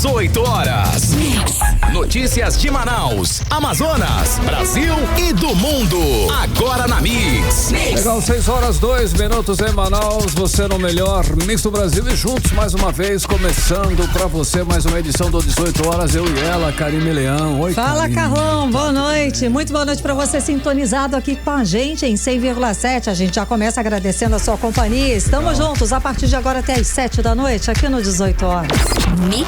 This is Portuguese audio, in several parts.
18 horas. Notícias de Manaus, Amazonas, Brasil e do mundo. Agora na Mix. Legal, 6 horas 2 minutos em Manaus. Você no melhor Mix do Brasil e juntos mais uma vez, começando pra você mais uma edição do 18 horas. Eu e ela, Karime Leão. Oi, Fala, Karime. Carlão, boa noite. Muito boa noite pra você sintonizado aqui com a gente em 100,7. A gente já começa agradecendo a sua companhia. Estamos juntos a partir de agora até as 7 da noite aqui no 18 horas. Mix.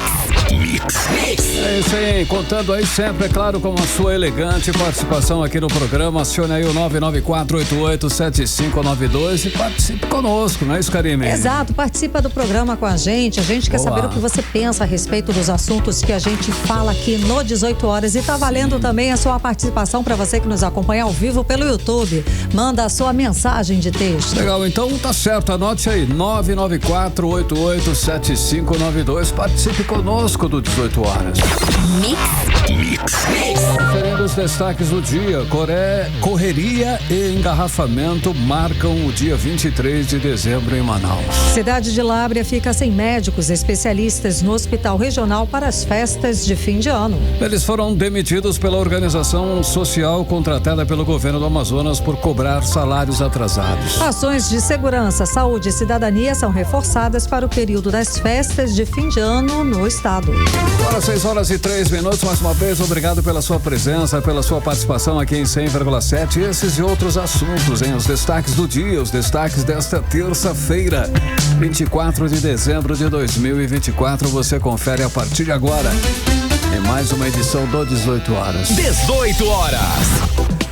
É isso aí, contando aí sempre, é claro, com a sua elegante participação aqui no programa. Acione aí o 994887592 e participe conosco, não é isso, Karime? Exato, participa do programa com a gente. A gente quer saber o que você pensa a respeito dos assuntos que a gente fala aqui no 18 horas. E tá valendo também a sua participação para você que nos acompanha ao vivo pelo YouTube. Manda a sua mensagem de texto. Legal, então tá certo, anote aí, 994887592. Participe conosco do 18 horas. Mix. Conferindo os destaques do dia, correria e engarrafamento marcam o dia 23 de dezembro em Manaus. Cidade de Lábrea fica sem médicos especialistas no hospital regional para as festas de fim de ano. Eles foram demitidos pela organização social contratada pelo governo do Amazonas por cobrar salários atrasados. Ações de segurança, saúde e cidadania são reforçadas para o período das festas de fim de ano no estado. Agora 6 horas e 3 minutos, mais uma vez, obrigado pela sua presença, pela sua participação aqui em 100,7. Esses e outros assuntos, hein? Os destaques do dia, os destaques desta terça-feira, 24 de dezembro de 2024. Você confere a partir de agora em mais uma edição do 18 horas. 18 horas.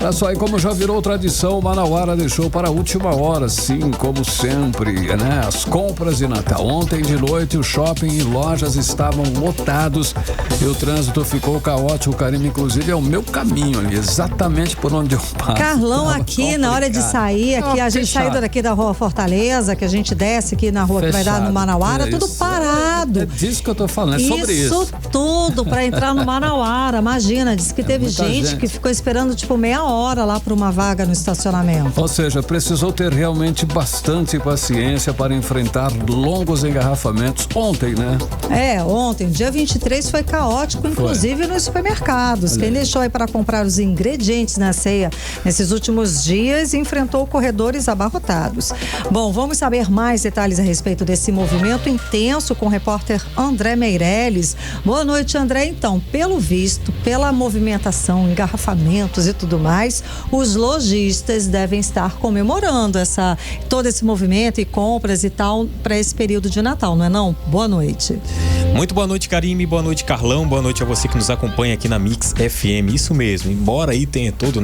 Olha só, aí como já virou tradição, o Manauara deixou para a última hora, sim, como sempre, né? As compras de Natal. Ontem de noite o shopping e lojas estavam lotados e o trânsito ficou caótico. Karime, inclusive, é o meu caminho ali, exatamente por onde eu passo. Carlão, aqui na hora de sair, aqui a gente saindo daqui da rua Fortaleza, que a gente desce aqui na rua que vai dar no Manauara, tudo parado. É disso que eu tô falando, é sobre isso. Isso tudo para entrar no Manauara, imagina, disse que teve gente que ficou esperando tipo meia hora lá para uma vaga no estacionamento. Ou seja, precisou ter realmente bastante paciência para enfrentar longos engarrafamentos ontem, né? Ontem, dia 23 foi caótico, inclusive nos supermercados. Quem deixou aí para comprar os ingredientes na ceia nesses últimos dias enfrentou corredores abarrotados. Bom, vamos saber mais detalhes a respeito desse movimento intenso com o repórter André Meirelles. Boa noite, André. Então, pelo visto, pela movimentação, engarrafamentos e tudo mais, os lojistas devem estar comemorando todo esse movimento e compras e tal para esse período de Natal, não é não? Boa noite. Muito boa noite, Karime, boa noite, Carlão, boa noite a você que nos acompanha aqui na Mix FM. Isso mesmo, embora aí tenha toda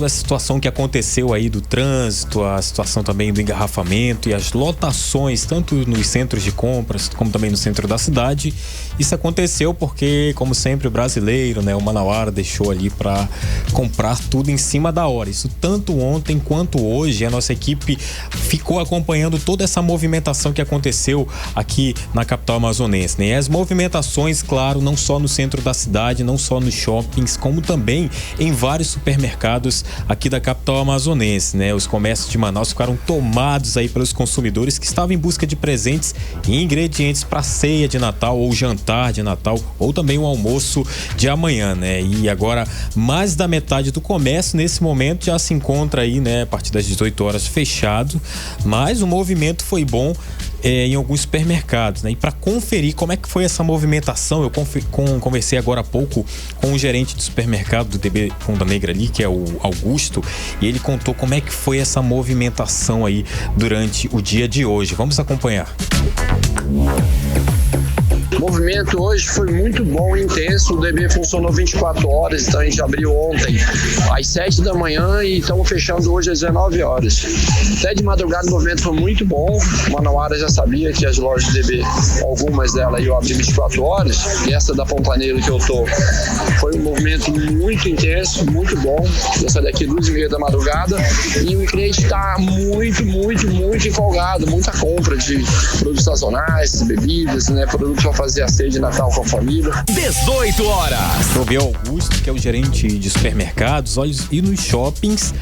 essa situação que aconteceu aí do trânsito, a situação também do engarrafamento e as lotações, tanto nos centros de compras como também no centro da cidade. Isso aconteceu porque, como sempre, o brasileiro, né, o Manauara deixou ali para comprar tudo em cima da hora. Isso tanto ontem quanto hoje, a nossa equipe ficou acompanhando toda essa movimentação que aconteceu aqui na capital amazonense, né? E as movimentações, claro, não só no centro da cidade, não só nos shoppings, como também em vários supermercados aqui da capital amazonense, né? Os comércios de Manaus ficaram tomados aí pelos consumidores que estavam em busca de presentes e ingredientes para ceia de Natal ou jantar de Natal ou também o almoço de amanhã, né? E agora mais da metade do comércio nesse momento já se encontra aí, né, a partir das 18 horas fechado, mas o movimento foi bom em alguns supermercados, né? E para conferir como é que foi essa movimentação, eu conversei agora há pouco com o gerente do supermercado do DB Ponta Negra ali, que é o Augusto, e ele contou como é que foi essa movimentação aí durante o dia de hoje. Vamos acompanhar. O movimento hoje foi muito bom e intenso. O DB funcionou 24 horas, então a gente abriu ontem às 7 da manhã e estamos fechando hoje às 19 horas. Até de madrugada o movimento foi muito bom. O Manauara já sabia que as lojas do DB, algumas delas eu abri 24 horas, e essa da Ponta Negra que eu tô, foi um movimento muito intenso, muito bom. Eu saí daqui 2h30 da madrugada e o cliente está muito empolgado, muita compra de produtos sazonais, bebidas, né, produtos para fazer fazer a ceia de Natal com a família. 18 horas. Choveu Augusto, que é o gerente de supermercados, e nos shoppings.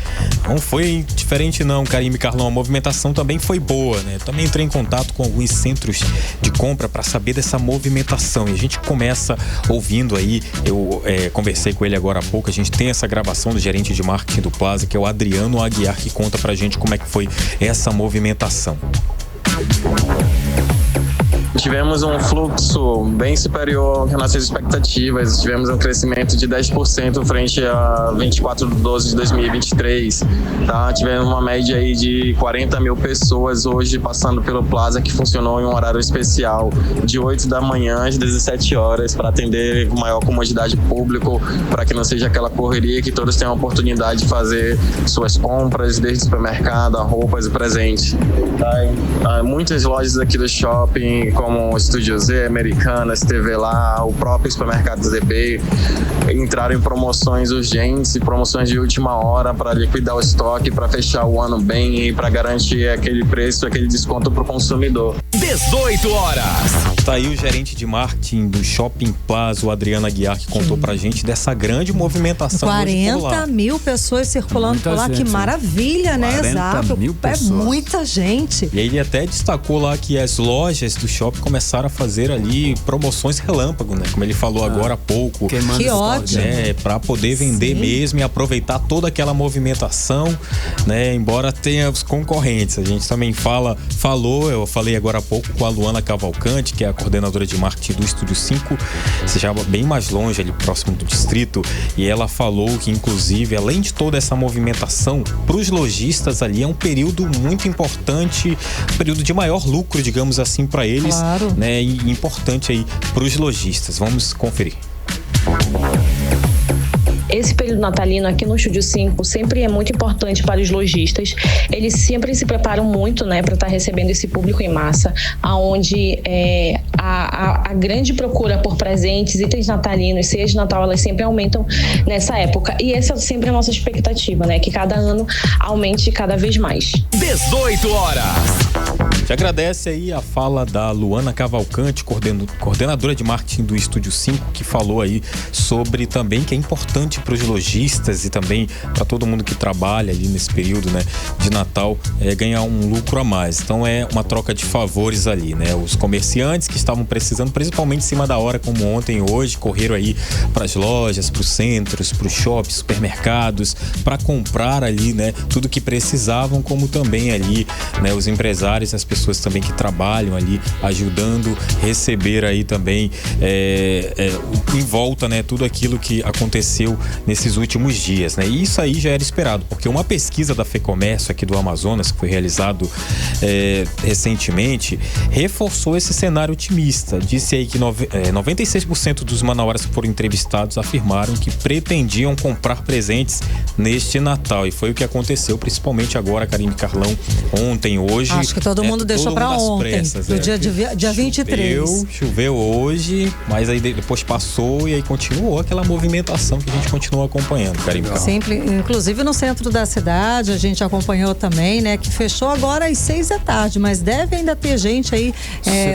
Não foi diferente não, Karime e Carlão. A movimentação também foi boa, né? Também entrei em contato com alguns centros de compra para saber dessa movimentação. E a gente começa ouvindo aí, eu conversei com ele agora há pouco, a gente tem essa gravação do gerente de marketing do Plaza, que é o Adriano Aguiar, que conta pra gente como é que foi essa movimentação. Tivemos um fluxo bem superior às nossas expectativas. Tivemos um crescimento de 10% frente a 24/12 de 2023. Tá? Tivemos uma média aí de 40 mil pessoas hoje passando pelo Plaza, que funcionou em um horário especial de 8 da manhã às 17 horas para atender com maior comodidade público, para que não seja aquela correria, que todos tenham a oportunidade de fazer suas compras, desde supermercado, roupas e presentes. Tá? Muitas lojas aqui do shopping, como Estúdio Z, Americanas, TV Lá, o próprio supermercado ZB, entraram em promoções urgentes e promoções de última hora para liquidar o estoque, para fechar o ano bem e para garantir aquele preço, aquele desconto para o consumidor. 18 horas. Tá aí o gerente de marketing do Shopping Plaza, o Adriano Aguiar, que contou pra gente dessa grande movimentação. 40 mil pessoas circulando por lá, que maravilha, né? 40 Exato. mil pessoas. É muita gente. E ele até destacou lá que as lojas do shopping começaram a fazer ali promoções relâmpago, né? Como ele falou agora há pouco. Que ótimo. Né? Pra poder vender mesmo e aproveitar toda aquela movimentação, né? Embora tenha os concorrentes. A gente também eu falei agora há pouco com a Luana Cavalcante, que é a coordenadora de marketing do Estúdio 5, seja bem mais longe, ali próximo do distrito, e ela falou que, inclusive, além de toda essa movimentação, para os lojistas ali é um período muito importante, um período de maior lucro, digamos assim, para eles, claro, né? E importante aí para os lojistas. Vamos conferir. Esse período natalino aqui no Estúdio 5 sempre é muito importante para os lojistas. Eles sempre se preparam muito, né, para estar recebendo esse público em massa, aonde a grande procura por presentes, itens natalinos, ceias de Natal, elas sempre aumentam nessa época. E essa é sempre a nossa expectativa, né, que cada ano aumente cada vez mais. 18 horas. Te agradece aí a fala da Luana Cavalcante, coordenadora de marketing do Estúdio 5, que falou aí sobre também que é importante para os lojistas e também para todo mundo que trabalha ali nesse período, né, de Natal, ganhar um lucro a mais. Então é uma troca de favores ali, né? Os comerciantes que estavam precisando, principalmente em cima da hora, como ontem e hoje, correram aí para as lojas, para os centros, para os shoppings, supermercados, para comprar ali, né, tudo que precisavam, como também ali, né, os empresários, as pessoas também que trabalham ali, ajudando, receber aí também em volta, né, tudo aquilo que aconteceu nesses últimos dias, né? E isso aí já era esperado, porque uma pesquisa da FEComércio aqui do Amazonas, que foi realizado recentemente, reforçou esse cenário otimista. Disse aí que 96% dos manauaras que foram entrevistados afirmaram que pretendiam comprar presentes neste Natal, e foi o que aconteceu, principalmente agora, Karime e Carlão, ontem, hoje. Acho que todo mundo deixou para ontem, pressas, no dia 23. Choveu hoje, mas aí depois passou e aí continuou aquela movimentação que a gente continua acompanhando, Karime. Sempre, inclusive no centro da cidade, a gente acompanhou também, né, que fechou agora às 6 da tarde, mas deve ainda ter gente aí,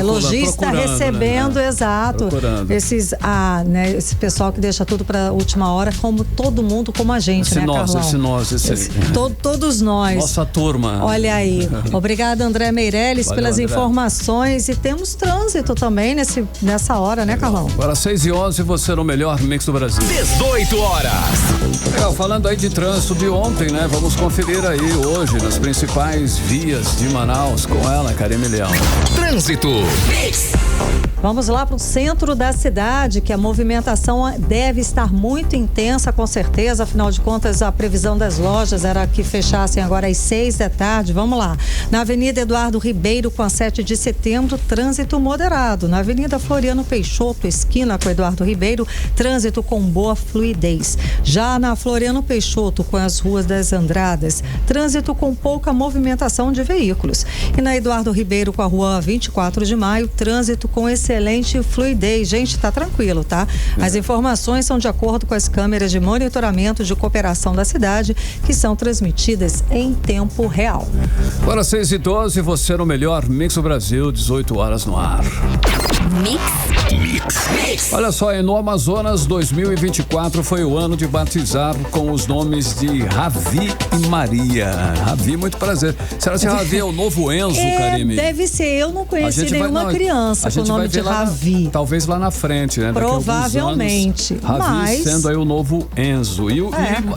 lojista recebendo, né? Exato, esse pessoal que deixa tudo para última hora, como todo mundo, como a gente, né, Carlão? Todos nós. Nossa turma. Olha aí. Obrigada, André Meirelles, pelas informações, e temos trânsito também nessa hora, né, Carlão? Agora 6h11, você no melhor mix do Brasil. 18 horas. Falando aí de trânsito de ontem, né? Vamos conferir aí hoje nas principais vias de Manaus com ela, Karime Leão. Trânsito. Vamos lá para o centro da cidade, que a movimentação deve estar muito intensa, com certeza. Afinal de contas, a previsão das lojas era que fechassem agora às 6 da tarde. Vamos lá. Na Avenida Eduardo Ribeiro, com a 7 de setembro, trânsito moderado. Na Avenida Floriano Peixoto, esquina com Eduardo Ribeiro, trânsito com boa fluidez. Já na Floriano Peixoto, com as ruas das Andradas, trânsito com pouca movimentação de veículos. E na Eduardo Ribeiro, com a rua 24 de maio, trânsito com excelente fluidez. Gente, tá tranquilo, tá? As informações são de acordo com as câmeras de monitoramento de cooperação da cidade, que são transmitidas em tempo real. Agora 6h12, você no melhor Mix do Brasil, 18 horas no ar. Olha só, no Amazonas 2024 foi o ano de batizar com os nomes de Ravi e Maria. Ravi, muito prazer. Será que Ravi é o novo Enzo, Karime? Deve ser, eu não conheci nenhuma criança com o nome de Ravi. Talvez lá na frente, né? Provavelmente. Ravi sendo aí o novo Enzo.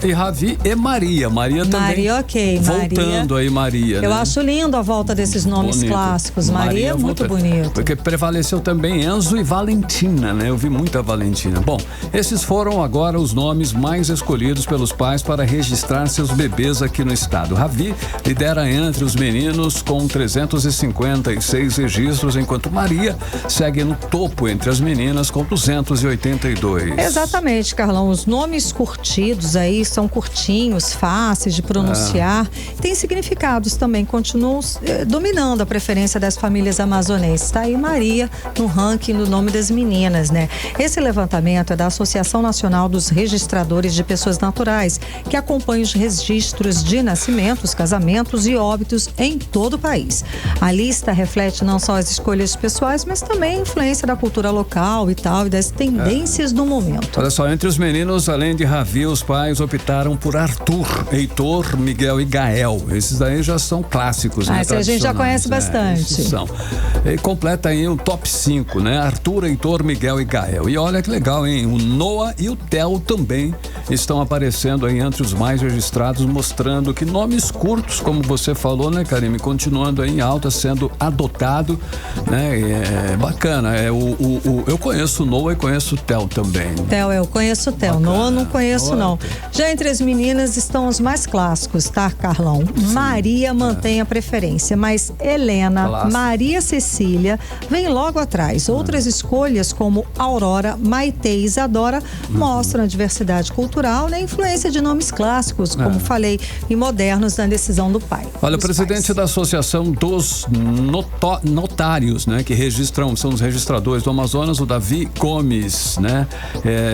E Ravi e Maria. Maria também. Maria, ok. Voltando aí, Maria. Eu acho lindo a volta desses nomes clássicos. Maria é muito bonito. Porque prevaleceu também Enzo e Valentina, né? Eu vi muita Valentina. Bom, esses foram agora os nomes mais escolhidos pelos pais para registrar seus bebês aqui no estado. Ravi lidera entre os meninos com 356 registros, enquanto Maria segue no topo entre as meninas com 282. Exatamente, Carlão. Os nomes curtidos aí são curtinhos, fáceis de pronunciar. Tem significados também, continuam dominando a preferência das famílias amazonenses. Está aí Maria no ranking do nome das meninas, né? Esse levantamento é da Associação Nacional dos Registradores de Pessoas Naturais, que acompanha os registros de nascimentos, casamentos e óbitos em todo o país. A lista reflete não só as escolhas pessoais, mas também a influência da cultura local e tal, e das tendências do momento. Olha só, entre os meninos, além de Ravi, os pais optaram por Arthur, Heitor, Miguel e Gael. Esses aí já são clássicos, né? Esse a gente já conhece bastante. São. E completa aí o top 5, né? Arthur, Heitor, Miguel e Gael. E olha que legal, hein? O Noah e o Theo também estão aparecendo aí entre os mais registrados, mostrando que nomes curtos, como você falou, né, Karime, continuando aí em alta, sendo adotado, né? É bacana. Eu conheço o Noah e conheço o Theo também. Theo, eu conheço o Theo. Noah não conheço, não. Já entre as meninas estão os mais clássicos, tá, Carlão? Sim. Maria mantém a preferência, mas Helena, Maria Cecília vem logo atrás. Outras escolhas como Aurora, Maite e Isadora mostram a diversidade cultural, né? A influência de nomes clássicos, como falei, e modernos na decisão do pai. Olha, o presidente da Associação dos Notários, né? Que são os registradores do Amazonas, o Davi Gomes, né?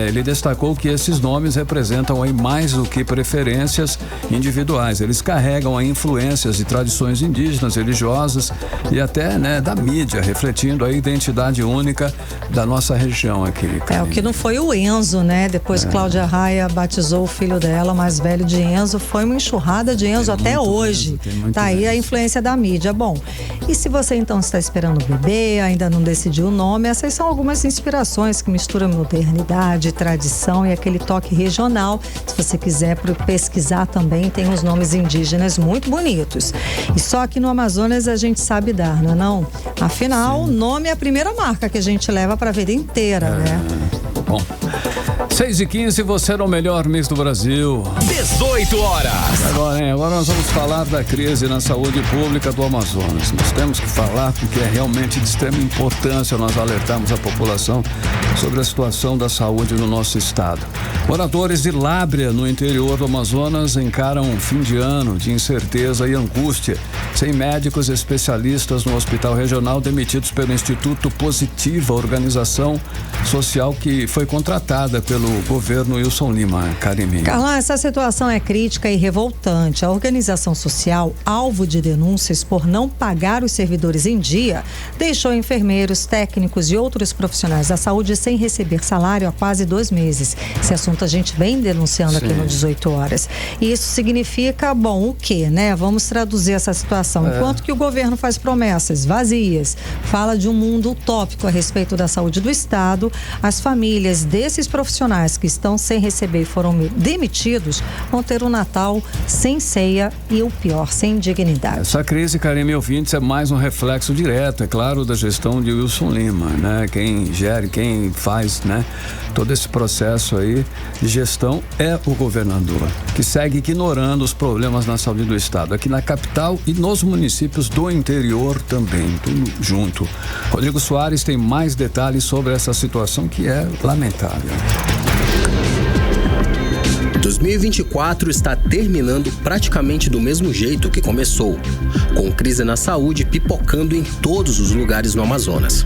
Ele destacou que esses nomes representam aí mais do que preferências individuais. Eles carregam aí influências de tradições indígenas, religiosas e até, né, da mídia, refletindo a identidade única da nossa região aqui. O que não foi o Enzo, né? Depois Cláudia Raia batizou o filho dela, mais velho, de Enzo. Foi uma enxurrada de Enzo até hoje. Tá aí a influência da mídia. Bom, e se você então está esperando o bebê, ainda não decidiu o nome, essas são algumas inspirações que misturam modernidade, tradição e aquele toque regional. Se você quiser pesquisar também, tem uns nomes indígenas muito bonitos. E só aqui no Amazonas a gente sabe dar, não é não? Afinal, o nome é a primeira marca que a gente leva para a vida inteira, né? Bom, 6h15, você no melhor mês do Brasil. 18 horas. Agora nós vamos falar da crise na saúde pública do Amazonas. Nós temos que falar porque é realmente de extrema importância nós alertarmos a população sobre a situação da saúde no nosso estado. Moradores de Lábrea, no interior do Amazonas, encaram um fim de ano de incerteza e angústia, sem médicos especialistas no hospital regional demitidos pelo Instituto Positiva, organização social que foi contratada pelo governo Wilson Lima. Karime. Carlão, essa situação é crítica e revoltante. A organização social, alvo de denúncias por não pagar os servidores em dia, deixou enfermeiros, técnicos e outros profissionais da saúde sem receber salário há quase 2 meses. Esse assunto a gente vem denunciando aqui no 18 horas. E isso significa, bom, o quê, né? Vamos traduzir essa situação. Enquanto que o governo faz promessas vazias, fala de um mundo utópico a respeito da saúde do estado, as famílias desses profissionais que estão sem receber e foram demitidos vão ter um Natal sem ceia e o pior, sem dignidade. Essa crise, Karime, ouvintes, é mais um reflexo direto, é claro, da gestão de Wilson Lima, né? Quem gere, quem faz, né, todo esse processo aí de gestão é o governador, que segue ignorando os problemas na saúde do estado, aqui na capital e nos municípios do interior também, tudo junto. Rodrigo Soares tem mais detalhes sobre essa situação que é lamentável. 2024 está terminando praticamente do mesmo jeito que começou, com crise na saúde pipocando em todos os lugares no Amazonas.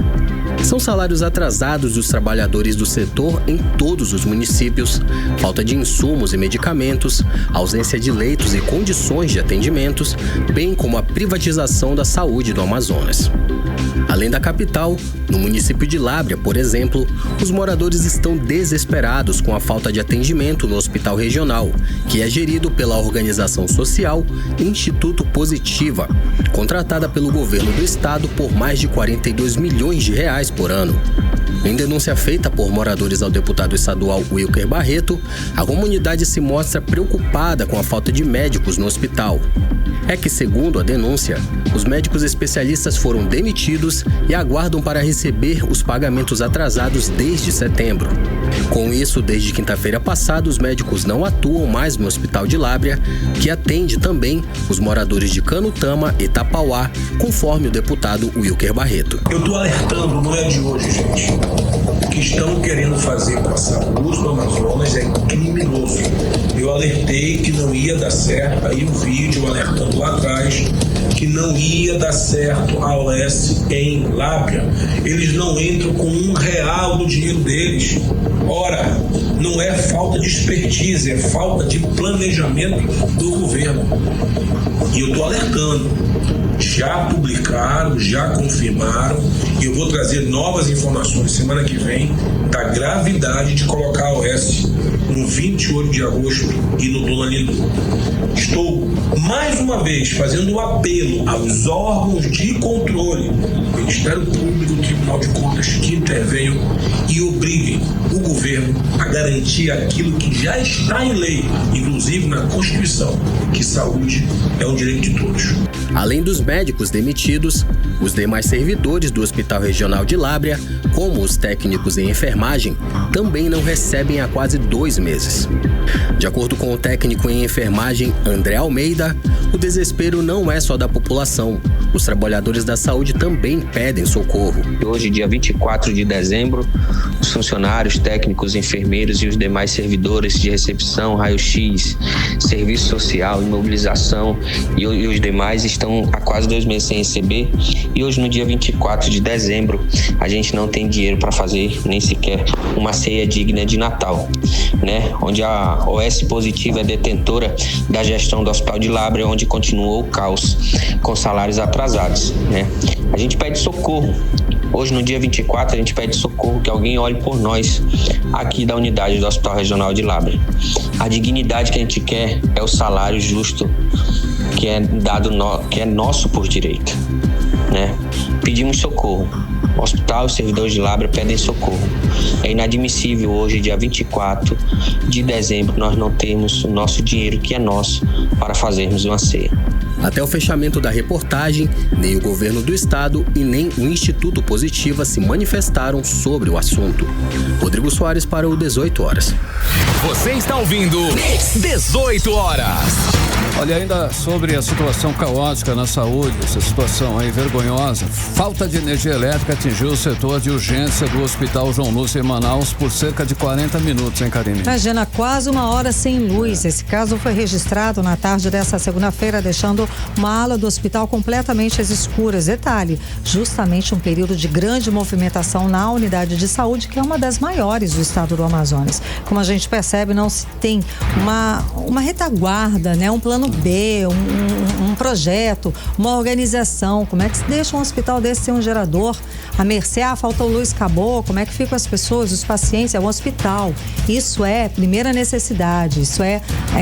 São salários atrasados dos trabalhadores do setor em todos os municípios, falta de insumos e medicamentos, ausência de leitos e condições de atendimentos, bem como a privatização da saúde do Amazonas. Além da capital, no município de Lábrea, por exemplo, os moradores estão desesperados com a falta de atendimento no hospital regional, que é gerido pela organização social Instituto Positiva, contratada pelo governo do estado por mais de 42 milhões de reais por ano. Em denúncia feita por moradores ao deputado estadual Wilker Barreto, a comunidade se mostra preocupada com a falta de médicos no hospital. É que, segundo a denúncia, os médicos especialistas foram demitidos e aguardam para receber os pagamentos atrasados desde setembro. Com isso, desde quinta-feira passada, os médicos não atuam mais no Hospital de Lábrea, que atende também os moradores de Canutama e Tapauá, conforme o deputado Wilker Barreto. Eu estou alertando, não é de hoje, gente. O que estão querendo fazer com a saúde do Amazonas é criminoso. Eu alertei que não ia dar certo, aí um vídeo alertando lá atrás que não ia dar certo a OS em Lábrea. Eles não entram com R$1 no dinheiro deles. Ora, não é falta de expertise, é falta de planejamento do governo. E eu estou alertando. Já publicaram, já confirmaram, e eu vou trazer novas informações semana que vem da gravidade de colocar a OS no 28 de agosto e no Dona Lindu. Estou mais uma vez fazendo um apelo aos órgãos de controle, Ministério Público, Tribunal de Contas, que intervenham e obriguem o governo a garantir aquilo que já está em lei, inclusive na Constituição, que saúde é um direito de todos. Além dos médicos demitidos, os demais servidores do Hospital Regional de Lábrea, como os técnicos em enfermagem, também não recebem há quase 2 meses. De acordo com o técnico em enfermagem André Almeida, o desespero não é só da população. Os trabalhadores da saúde também pedem socorro. Hoje, dia 24 de dezembro, os funcionários, técnicos, enfermeiros e os demais servidores de recepção, raio-x, serviço social, imobilização e os demais estão há quase 2 meses sem receber. E hoje, no dia 24 de dezembro, a gente não tem dinheiro para fazer nem sequer uma ceia digna de Natal, né? Onde a OS Positiva é detentora da gestão do Hospital de Lábrea, onde continuou o caos com salários atrasados, né? A gente pede socorro. Hoje, no dia 24, a gente pede socorro, que alguém olhe por nós aqui da unidade do Hospital Regional de Lábrea. A dignidade que a gente quer é o salário justo que é dado, que é nosso por direito, né? Pedimos socorro. O hospital e os servidores de Lábrea pedem socorro. É inadmissível hoje, dia 24 de dezembro, nós não termos o nosso dinheiro, que é nosso, para fazermos uma ceia. Até o fechamento da reportagem, nem o governo do estado e nem o Instituto Positiva se manifestaram sobre o assunto. Rodrigo Soares para o 18 horas. Você está ouvindo 18 horas. Olha, ainda sobre a situação caótica na saúde, essa situação aí vergonhosa, falta de energia elétrica atingiu o setor de urgência do Hospital João Lúcio em Manaus por cerca de 40 minutos, hein, Karine? Imagina, quase 1 hora sem luz. Esse caso foi registrado na tarde dessa segunda-feira, deixando uma ala do hospital completamente às escuras. Detalhe, justamente um período de grande movimentação na unidade de saúde, que é uma das maiores do estado do Amazonas. Como a gente percebe, não se tem uma retaguarda, né? Um plano B, um projeto, uma organização. Como é que se deixa um hospital desse ser um gerador? A mercê, faltou luz, acabou. Como é que ficam as pessoas, os pacientes? É um hospital. Isso é primeira necessidade. Isso é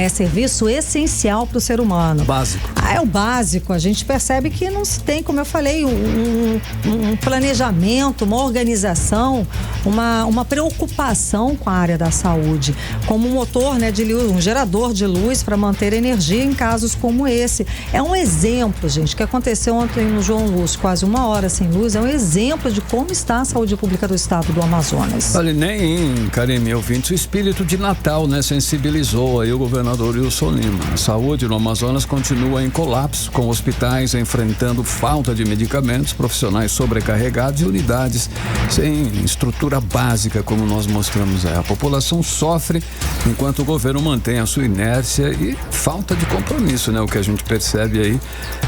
serviço essencial para o ser humano. Básico. É o básico. A gente percebe que não se tem, como eu falei, um planejamento, uma organização, uma preocupação com a área da saúde, como um motor, né, de luz, um gerador de luz para manter energia em casos como esse. É um exemplo, gente, que aconteceu ontem no João Lúcio, quase 1 hora sem luz. É um exemplo de como está a saúde pública do estado do Amazonas. Olha, nem, Karine, ouvinte, o espírito de Natal, né, sensibilizou aí o governador Wilson Lima. A saúde no Amazonas continua em colapso, com hospitais enfrentando falta de medicamentos, profissionais sobrecarregados e unidades sem estrutura infraestrutura básica, como nós mostramos aí. A população sofre enquanto o governo mantém a sua inércia e falta de compromisso, né? O que a gente percebe aí,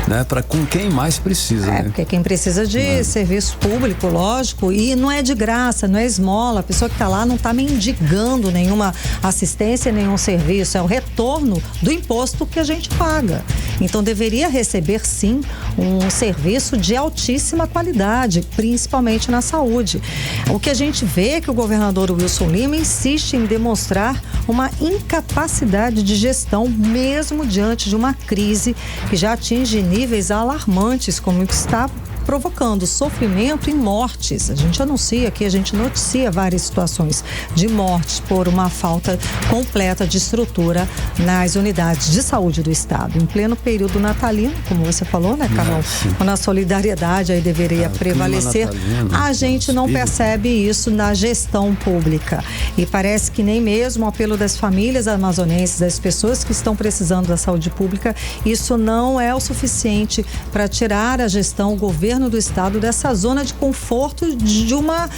né? Para com quem mais precisa, né? Porque quem precisa de serviço público, lógico, e não é de graça, não é esmola. A pessoa que está lá não está mendigando nenhuma assistência, nenhum serviço. É o retorno do imposto que a gente paga. Então deveria receber sim um serviço de altíssima qualidade, principalmente na saúde. O que a gente vê é que o governador Wilson Lima insiste em demonstrar uma incapacidade de gestão, mesmo diante de uma crise que já atinge níveis alarmantes, como o que está provocando sofrimento e mortes. A gente anuncia aqui, a gente noticia várias situações de mortes por uma falta completa de estrutura nas unidades de saúde do estado. Em pleno período natalino, como você falou, né, Carlão? Quando a solidariedade aí deveria prevalecer, a gente não percebe isso na gestão pública. E parece que nem mesmo o apelo das famílias amazonenses, das pessoas que estão precisando da saúde pública, isso não é o suficiente para tirar a gestão, o governo do estado dessa zona de conforto de uma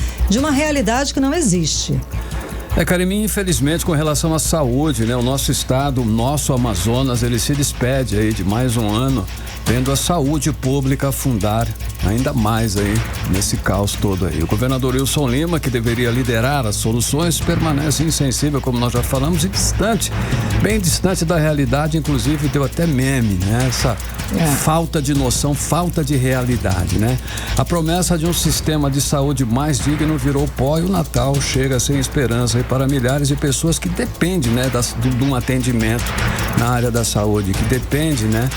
realidade que não existe. Karime, infelizmente, com relação à saúde, né? O nosso estado, o nosso Amazonas, ele se despede aí de mais um ano, vendo a saúde pública afundar ainda mais aí nesse caos todo aí. O governador Wilson Lima, que deveria liderar as soluções, permanece insensível, como nós já falamos, e distante, bem distante da realidade, inclusive deu até meme, né? Essa falta de noção, falta de realidade, né? A promessa de um sistema de saúde mais digno virou pó e o Natal chega sem esperança aí para milhares de pessoas que dependem, né, de um atendimento na área da saúde, que depende, né,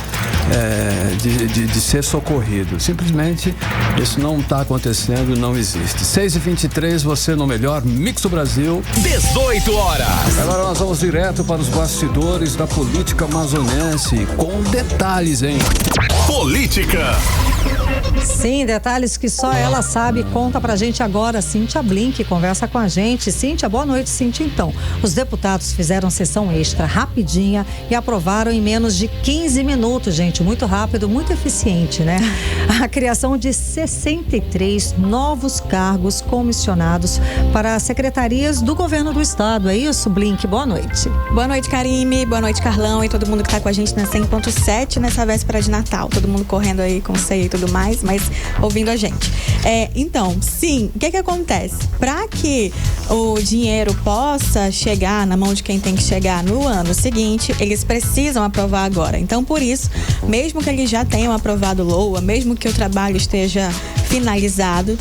de ser socorrido. Simplesmente isso não está acontecendo, não existe. 6h23, você no melhor Mix do Brasil. 18 horas. Agora nós vamos direto para os bastidores da política amazonense, com detalhes, hein? Política. Sim, detalhes que só ela sabe. Conta pra gente agora, Cíntia Blink, conversa com a gente. Cíntia, boa noite, Cíntia. Então, os deputados fizeram sessão extra rapidinha e aprovaram em menos de 15 minutos, gente, muito rápido, muito eficiente, né? A criação de 63 novos cargos comissionados para as secretarias do governo do estado. É isso, Blink? Boa noite. Boa noite, Karime. Boa noite, Carlão, e todo mundo que tá com a gente na 100.7 nessa véspera de Natal. Todo mundo correndo aí com ceia e tudo mais, mas ouvindo a gente. Então, sim, o que acontece? Para que o dinheiro possa chegar na mão de quem tem que chegar no ano seguinte, eles precisam aprovar agora. Então, por isso, mesmo que eles já tenham aprovado LOA, mesmo que o trabalho esteja finalizado,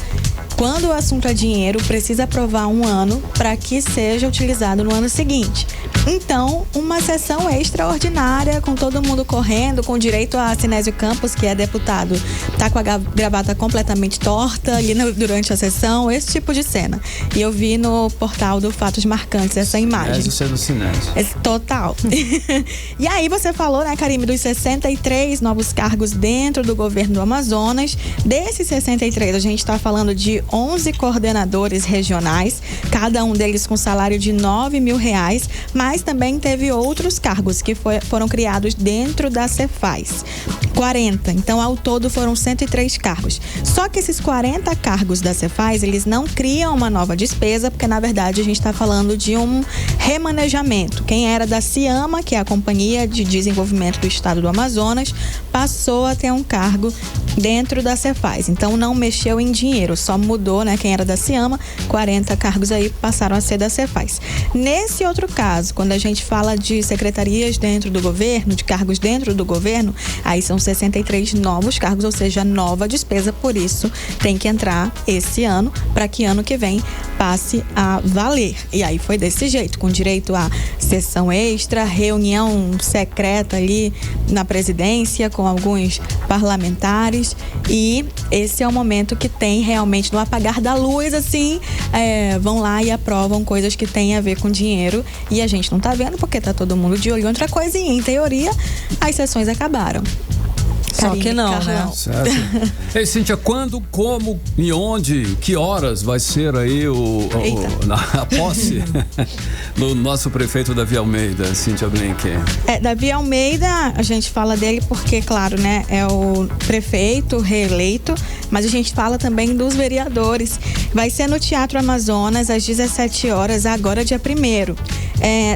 quando o assunto é dinheiro, precisa aprovar um ano para que seja utilizado no ano seguinte. Então, uma sessão extraordinária, com todo mundo correndo, com direito a Sinésio Campos, que é deputado, tá com a gravata completamente torta ali durante a sessão, esse tipo de cena. E eu vi no portal do Fatos Marcantes essa imagem. Total. E aí você falou, né, Karime, dos 63 novos cargos dentro do governo do Amazonas. Desses 63, a gente está falando de 11 coordenadores regionais, cada um deles com salário de R$9 mil, mas também teve outros cargos que foram criados dentro da Cefaz. 40, então ao todo foram 103 cargos. Só que esses 40 cargos da Cefaz, eles não criam uma nova despesa, porque na verdade a gente está falando de um remanejamento. Quem era da CIAMA, que é a Companhia de Desenvolvimento do Estado do Amazonas, passou a ter um cargo dentro da Cefaz. Então não mexeu em dinheiro, só mudou, né? Quem era da CIAMA, 40 cargos aí passaram a ser da Cefaz. Nesse outro caso, quando a gente fala de secretarias dentro do governo, de cargos dentro do governo, aí são 63 novos cargos, ou seja, nova despesa, por isso tem que entrar esse ano, para que ano que vem passe a valer. E aí foi desse jeito, com direito a sessão extra, reunião secreta ali na presidência com alguns parlamentares, e esse é o momento que tem realmente no apagar da luz, assim, vão lá e aprovam coisas que têm a ver com dinheiro, e a gente não tá vendo porque tá todo mundo de olho em outra coisa, e em teoria as sessões acabaram. Só que não, né? Certo. Ei, Cíntia, quando, como e onde, que horas vai ser aí a posse do nosso prefeito Davi Almeida, Cíntia Blinken? Davi Almeida, a gente fala dele porque, claro, né, é o prefeito reeleito, mas a gente fala também dos vereadores. Vai ser no Teatro Amazonas às 17 horas, agora dia 1º.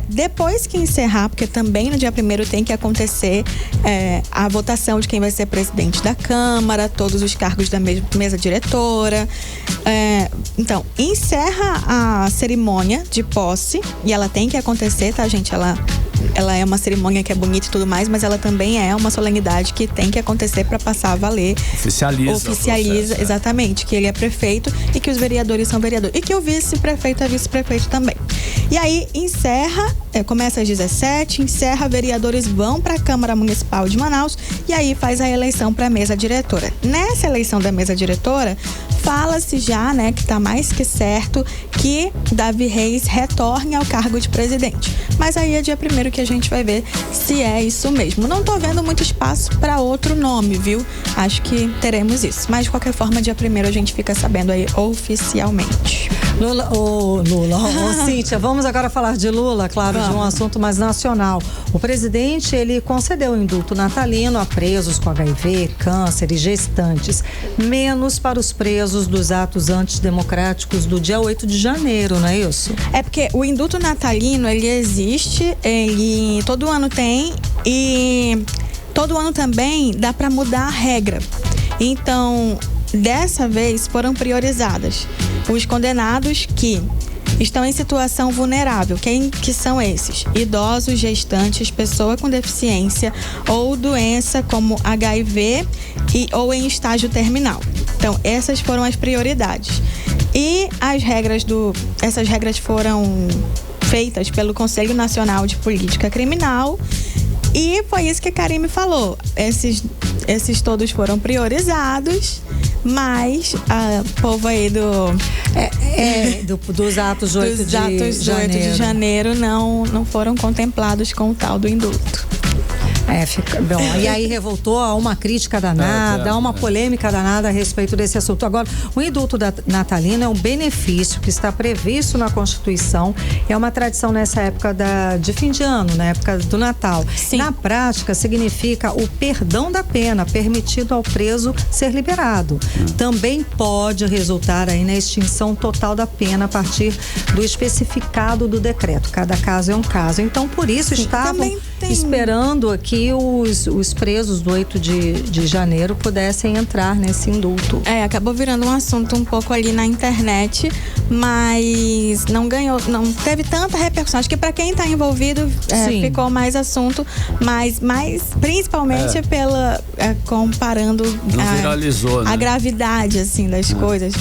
Depois que encerrar, porque também no dia 1º tem que acontecer a votação de quem vai ser presidente da Câmara, todos os cargos da mesa diretora. Então, encerra a cerimônia de posse, e ela tem que acontecer, tá, gente? Ela é uma cerimônia que é bonita e tudo mais, mas ela também é uma solenidade que tem que acontecer para passar a valer. Oficializa, exatamente, que ele é prefeito e que os vereadores são vereadores. E que o vice-prefeito é vice-prefeito também. E aí, começa às 17, encerra, vereadores vão para a Câmara Municipal de Manaus e aí faz a eleição para a mesa diretora. Nessa eleição da mesa diretora, fala-se já, né, que está mais que certo que Davi Reis retorne ao cargo de presidente. Mas aí é dia 1º que a gente vai ver se é isso mesmo. Não tô vendo muito espaço para outro nome, viu? Acho que teremos isso. Mas de qualquer forma, dia 1º a gente fica sabendo aí oficialmente. Cíntia, vamos agora falar de Lula, claro, de um assunto mais nacional. O presidente, ele concedeu o indulto natalino a presos com HIV, câncer e gestantes, menos para os presos dos atos antidemocráticos do dia 8 de janeiro, não é isso? É porque o indulto natalino, ele existe, ele todo ano tem, e todo ano também dá para mudar a regra. Então, dessa vez foram priorizadas os condenados que estão em situação vulnerável. Quem que são esses? Idosos, gestantes, pessoa com deficiência ou doença como HIV ou em estágio terminal. Então, essas foram as prioridades. E essas regras foram feitas pelo Conselho Nacional de Política Criminal. E foi isso que a Karime falou. Esses todos foram priorizados, mas o povo aí dos atos de 8 de janeiro não foram contemplados com o tal do indulto. Fica bom. E aí revoltou a uma crítica danada, a uma polêmica danada a respeito desse assunto. Agora, o indulto natalino é um benefício que está previsto na Constituição. É uma tradição nessa época de fim de ano, na época do Natal. Sim. Na prática, significa o perdão da pena, permitido ao preso ser liberado. Também pode resultar aí na extinção total da pena a partir do especificado do decreto. Cada caso é um caso. Então, por isso, estavam esperando aqui os presos do 8 de janeiro pudessem entrar nesse indulto. Acabou virando um assunto um pouco ali na internet, mas não teve tanta repercussão. Acho que para quem está envolvido ficou mais assunto, mas principalmente comparando viralizou, né? A gravidade assim das coisas.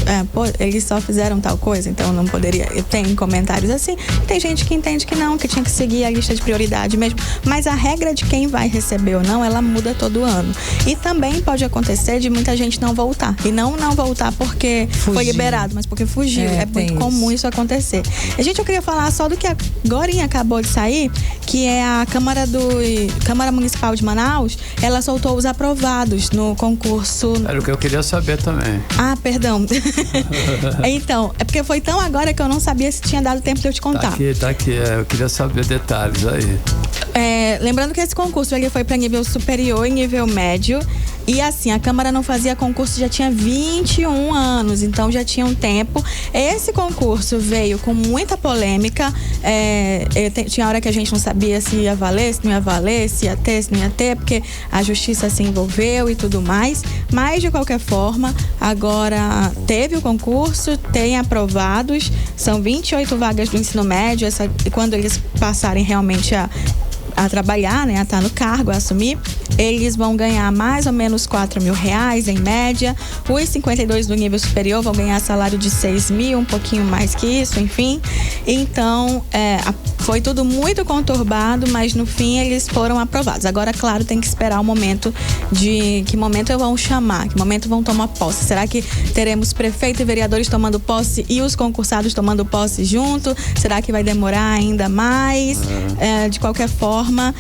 Eles só fizeram tal coisa, então não poderia. Tem comentários assim, tem gente que entende que não, que tinha que seguir a lista de prioridade mesmo, mas a regra de quem vai receber ou não, ela muda todo ano. E também pode acontecer de muita gente não voltar. E não voltar porque foi liberado, mas porque fugiu. É muito comum isso acontecer. Gente, eu queria falar só do que agorinha acabou de sair, que é a Câmara Municipal de Manaus, ela soltou os aprovados no concurso. Era o que eu queria saber também. Perdão. Então, é porque foi tão agora que eu não sabia se tinha dado tempo de eu te contar. Tá aqui. Eu queria saber detalhes aí. Lembrando que esse concurso ele foi para nível superior e nível médio. E assim, a Câmara não fazia concurso, já tinha 21 anos, então já tinha um tempo. Esse concurso veio com muita polêmica. Tinha hora que a gente não sabia se ia valer, se não ia valer, se ia ter, se não ia ter, porque a justiça se envolveu e tudo mais. Mas, de qualquer forma, agora teve o concurso, tem aprovados, são 28 vagas do ensino médio, quando eles passarem realmente a trabalhar, né, a estar no cargo, a assumir, eles vão ganhar mais ou menos R$4.000 em média. Os 52 do nível superior vão ganhar salário de 6.000, um pouquinho mais que isso, enfim. Então, foi tudo muito conturbado, mas no fim eles foram aprovados. Agora, claro, tem que esperar o momento que momento vão chamar, que momento vão tomar posse. Será que teremos prefeito e vereadores tomando posse e os concursados tomando posse junto? Será que vai demorar ainda mais? De qualquer forma,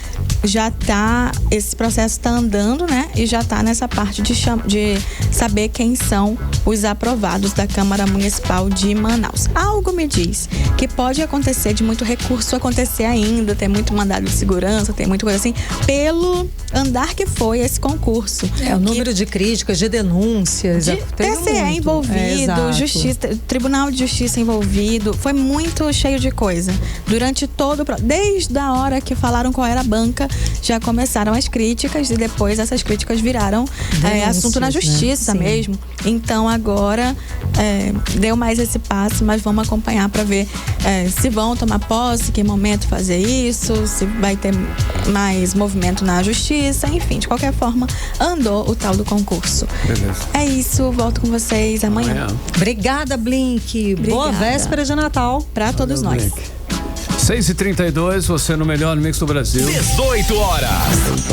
esse processo está andando, né? E já está nessa parte de saber quem são os aprovados da Câmara Municipal de Manaus. Algo me diz que pode acontecer de muito recurso acontecer ainda, tem muito mandado de segurança, tem muita coisa assim, pelo andar que foi esse concurso. O número de críticas, de denúncias. De TCE envolvido, Justiça, Tribunal de Justiça envolvido, foi muito cheio de coisa. Durante desde a hora que falaram qual era a banca, já começaram as críticas e depois essas críticas viraram assunto na justiça, né? Mesmo. Então agora deu mais esse passo, mas vamos acompanhar para ver se vão tomar posse, que momento fazer isso, se vai ter mais movimento na justiça, enfim, de qualquer forma, andou o tal do concurso. Beleza. É isso, volto com vocês amanhã. Obrigada, Blink. Boa véspera de Natal para todos nós. Blink. 6h32, você no melhor mix do Brasil. 18 horas.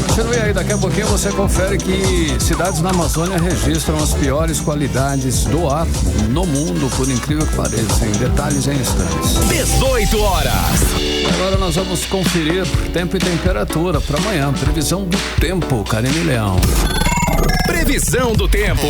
Continue aí, daqui a pouquinho você confere que cidades na Amazônia registram as piores qualidades do ar no mundo, por incrível que pareça. Em detalhes em instantes. 18 horas. Agora nós vamos conferir tempo e temperatura para amanhã. Previsão do tempo, Karine Leão. Previsão do tempo.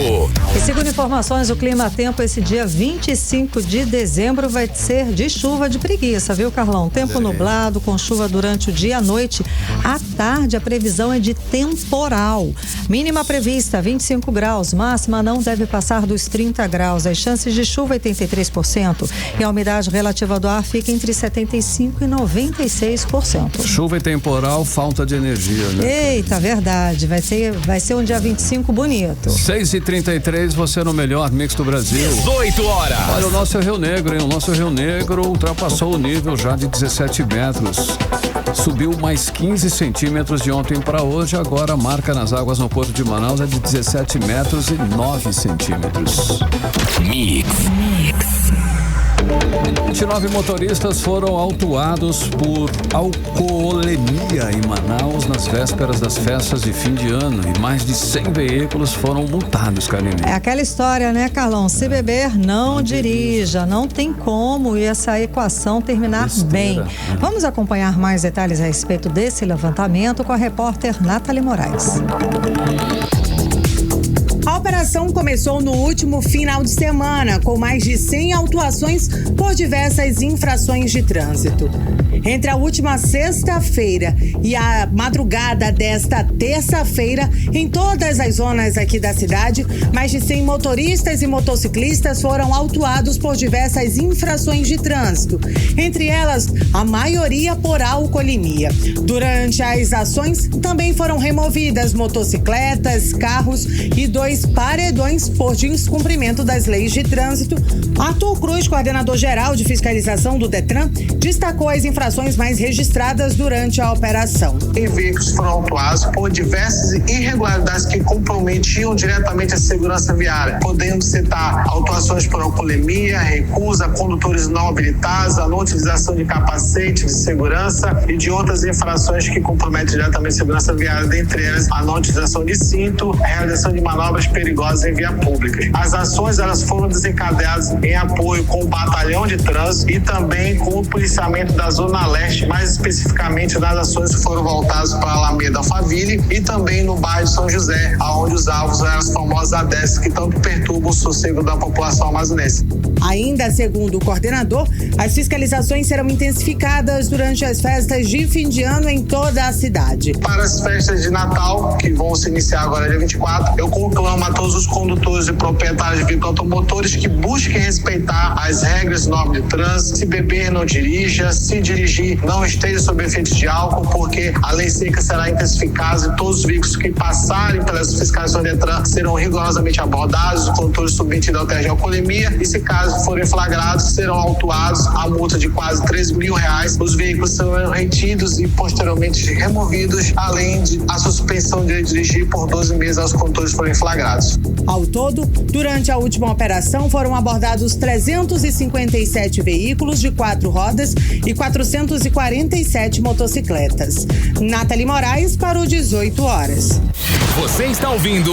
E segundo informações, o clima-tempo esse dia 25 de dezembro vai ser de chuva de preguiça, viu, Carlão? Tempo nublado, com chuva durante o dia e a noite. À tarde, a previsão é de temporal. Mínima prevista, 25 graus. Máxima não deve passar dos 30 graus. As chances de chuva, 83%. E a umidade relativa do ar fica entre 75% e 96%. Chuva e temporal, falta de energia, né? Eita, verdade. Vai ser um dia 25 bonito. 6h33, você no melhor mix do Brasil. 18 horas. Olha, o nosso Rio Negro, hein? O nosso Rio Negro ultrapassou o nível já de 17 metros. Subiu mais 15 centímetros de ontem para hoje. Agora a marca nas águas no Porto de Manaus é de 17 metros e 9 centímetros. Mix. 29 motoristas foram autuados por alcoolemia em Manaus nas vésperas das festas de fim de ano e mais de 100 veículos foram multados, Karine. É aquela história, né, Carlão? Se beber, não dirija. Não tem como essa equação terminar bem. Vamos acompanhar mais detalhes a respeito desse levantamento com a repórter Nathalie Moraes. A operação começou no último final de semana, com mais de 100 autuações por diversas infrações de trânsito. Entre a última sexta-feira e a madrugada desta terça-feira, em todas as zonas aqui da cidade, mais de 100 motoristas e motociclistas foram autuados por diversas infrações de trânsito, entre elas a maioria por alcoolemia. Durante as ações, também foram removidas motocicletas, carros e 2 paredões por descumprimento das leis de trânsito. Arthur Cruz, coordenador-geral de fiscalização do Detran, destacou as infrações mais registradas durante a operação. Tem veículos que foram autuados por diversas irregularidades que comprometiam diretamente a segurança viária, podendo citar autuações por alcoolemia, recusa a condutores não habilitados, a não utilização de capacete de segurança e de outras infrações que comprometem diretamente a segurança viária, dentre elas a não utilização de cinto, a realização de manobras perigosas em via pública. As ações elas foram desencadeadas em apoio com o batalhão de trânsito e também com o policiamento da Zona Leste, mais especificamente nas ações que foram voltadas para a Alameda Alphaville e também no bairro de São José, onde os alvos eram as famosas ADES que tanto perturbam o sossego da população amazonense. Ainda segundo o coordenador, as fiscalizações serão intensificadas durante as festas de fim de ano em toda a cidade. Para as festas de Natal, que vão se iniciar agora dia 24, eu conclamo a todos os condutores e proprietários de veículos automotores que busquem respeitar as regras e normas de trânsito. Se beber, não dirija. Se dirigir, não esteja sob efeitos de álcool, porque a lei seca será intensificada e todos os veículos que passarem pelas fiscalizações de trânsito serão rigorosamente abordados, os condutores submetidos ao teste de alcoolemia e, se caso forem flagrados, serão autuados a multa de quase R$3 mil. Os veículos serão retidos e posteriormente removidos, além de a suspensão de direito de dirigir por 12 meses aos condutores forem flagrados. Ao todo, durante a última operação, foram abordados 357 veículos de 4 rodas e 447 motocicletas. Nathalie Moraes para o 18 horas. Você está ouvindo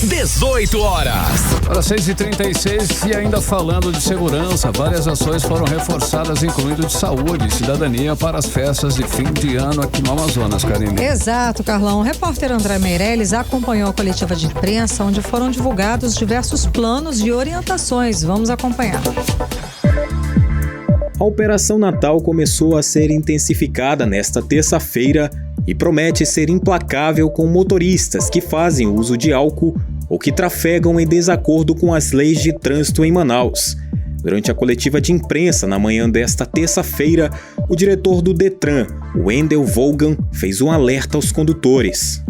18 horas. Para 6h36 e ainda falando de segurança, várias ações foram reforçadas, incluindo de saúde e cidadania para as festas de fim de ano aqui no Amazonas, Karine. Exato, Carlão. O repórter André Meirelles acompanhou a coletiva de imprensa, onde foram divulgados diversos planos e orientações. Vamos acompanhar. A Operação Natal começou a ser intensificada nesta terça-feira e promete ser implacável com motoristas que fazem uso de álcool ou que trafegam em desacordo com as leis de trânsito em Manaus. Durante a coletiva de imprensa na manhã desta terça-feira, o diretor do Detran, Wendel Volgan, fez um alerta aos condutores.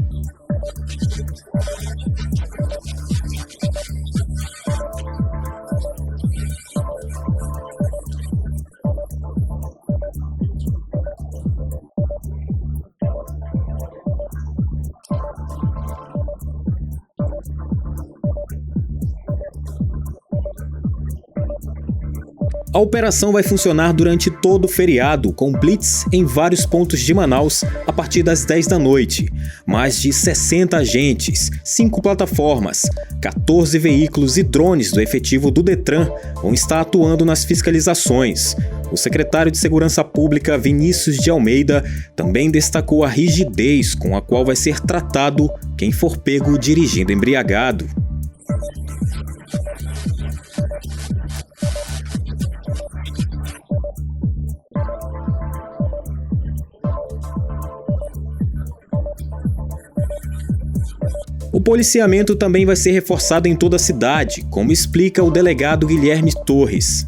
A operação vai funcionar durante todo o feriado, com blitz em vários pontos de Manaus a partir das 10 da noite. Mais de 60 agentes, 5 plataformas, 14 veículos e drones do efetivo do Detran vão estar atuando nas fiscalizações. O secretário de Segurança Pública, Vinícius de Almeida, também destacou a rigidez com a qual vai ser tratado quem for pego dirigindo embriagado. O policiamento também vai ser reforçado em toda a cidade, como explica o delegado Guilherme Torres.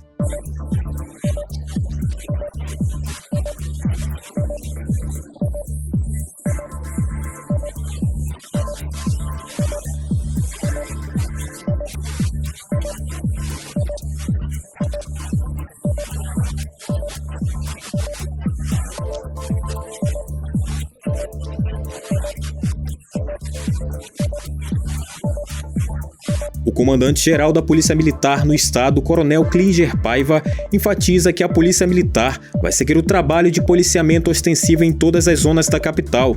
O comandante-geral da Polícia Militar no estado, Coronel Klinger Paiva, enfatiza que a Polícia Militar vai seguir o trabalho de policiamento ostensivo em todas as zonas da capital.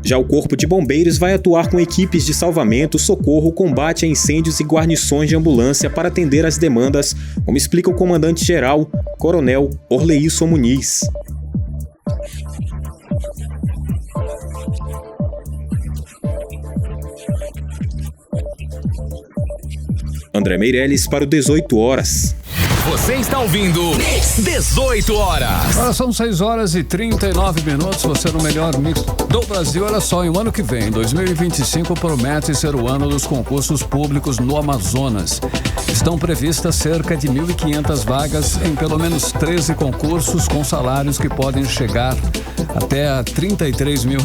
Já o Corpo de Bombeiros vai atuar com equipes de salvamento, socorro, combate a incêndios e guarnições de ambulância para atender às demandas, como explica o comandante-geral, Coronel Orleilson Muniz. André Meirelles para o 18 horas. Você está ouvindo 18 horas. Agora são 6 horas e 39 minutos. Você no melhor mix do Brasil. Olha só, e o ano que vem, 2025, promete ser o ano dos concursos públicos no Amazonas. Estão previstas cerca de 1.500 vagas em pelo menos 13 concursos com salários que podem chegar até a R$33 mil.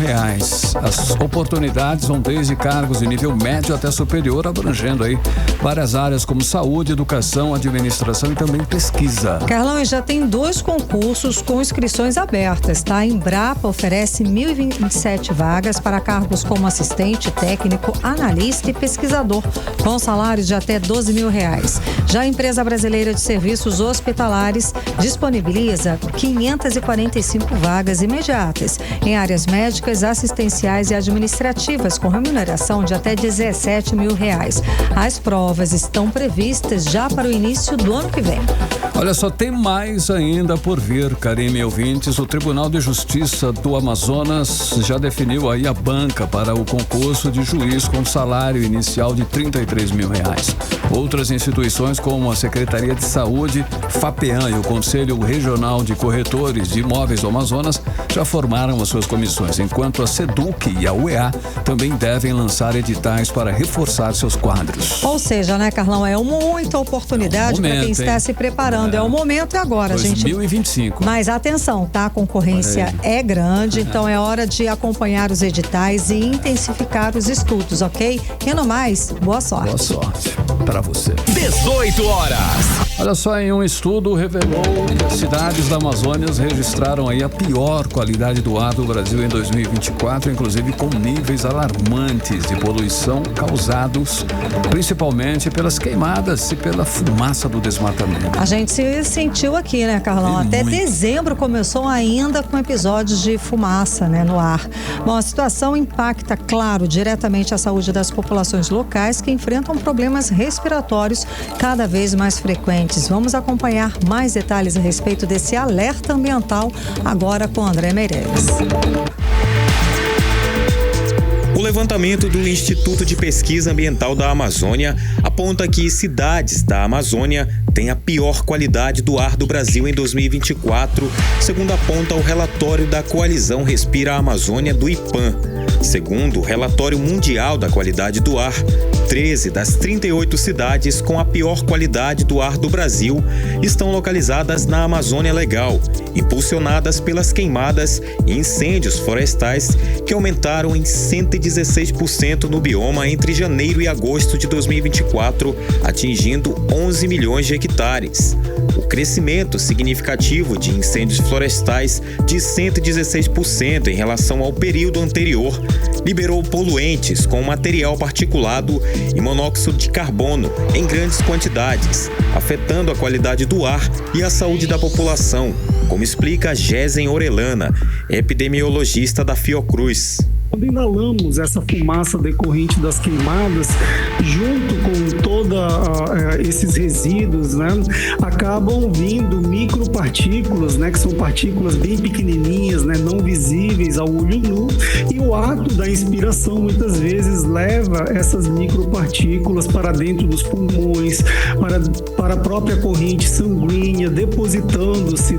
As oportunidades vão desde cargos de nível médio até superior, abrangendo aí várias áreas como saúde, educação, administração e também pesquisa. Carlão, e já tem 2 concursos com inscrições abertas, tá? A Embrapa oferece 1.027 vagas para cargos como assistente, técnico, analista e pesquisador, com salários de até R$12 mil. Já a Empresa Brasileira de Serviços Hospitalares disponibiliza 545 vagas imediatas em áreas médicas, assistenciais e administrativas, com remuneração de até R$17 mil. As provas estão previstas já para o início do ano que vem. Olha só, tem mais ainda por vir, Karine e ouvintes. O Tribunal de Justiça do Amazonas já definiu aí a banca para o concurso de juiz com salário inicial de R$33 mil. Outras instituições como a Secretaria de Saúde, FAPEAM e o Conselho Regional de Corretores de Imóveis do Amazonas já formaram as suas comissões, enquanto a SEDUC e a UEA também devem lançar editais para reforçar seus quadros. Ou seja, né, Carlão, é muita oportunidade para quem está se preparando. É o momento e agora, 2025. Gente. Mas atenção, tá? A concorrência é grande, então é hora de acompanhar os editais e intensificar os estudos, ok? E no mais, boa sorte. Boa sorte para você. 18 horas. Olha só, em um estudo revelou que as cidades da Amazônia registraram aí a pior qualidade do ar do Brasil em 2024, inclusive com níveis alarmantes de poluição causados principalmente pelas queimadas e pela fumaça do desmatamento. A gente se sentiu aqui, né, Carlão? Até dezembro começou ainda com episódios de fumaça, né, no ar. Bom, a situação impacta, claro, diretamente a saúde das populações locais que enfrentam problemas respiratórios cada vez mais frequentes. Vamos acompanhar mais detalhes a respeito desse alerta ambiental agora com André Meirelles. O levantamento do Instituto de Pesquisa Ambiental da Amazônia aponta que cidades da Amazônia têm a pior qualidade do ar do Brasil em 2024, segundo aponta o relatório da Coalizão Respira a Amazônia do IPAM. Segundo o relatório mundial da qualidade do ar, 13 das 38 cidades com a pior qualidade do ar do Brasil estão localizadas na Amazônia Legal, impulsionadas pelas queimadas e incêndios florestais que aumentaram em 116% no bioma entre janeiro e agosto de 2024, atingindo 11 milhões de hectares. O crescimento significativo de incêndios florestais de 116% em relação ao período anterior liberou poluentes com material particulado e monóxido de carbono em grandes quantidades, afetando a qualidade do ar e a saúde da população, como explica Gésen Orellana, epidemiologista da Fiocruz. Quando inalamos essa fumaça decorrente das queimadas, junto com todos esses resíduos, né, acabam vindo micropartículas, né, que são partículas bem pequenininhas, né, não visíveis ao olho nu, e o ato da inspiração muitas vezes leva essas micropartículas para dentro dos pulmões, para a própria corrente sanguínea, depositando-se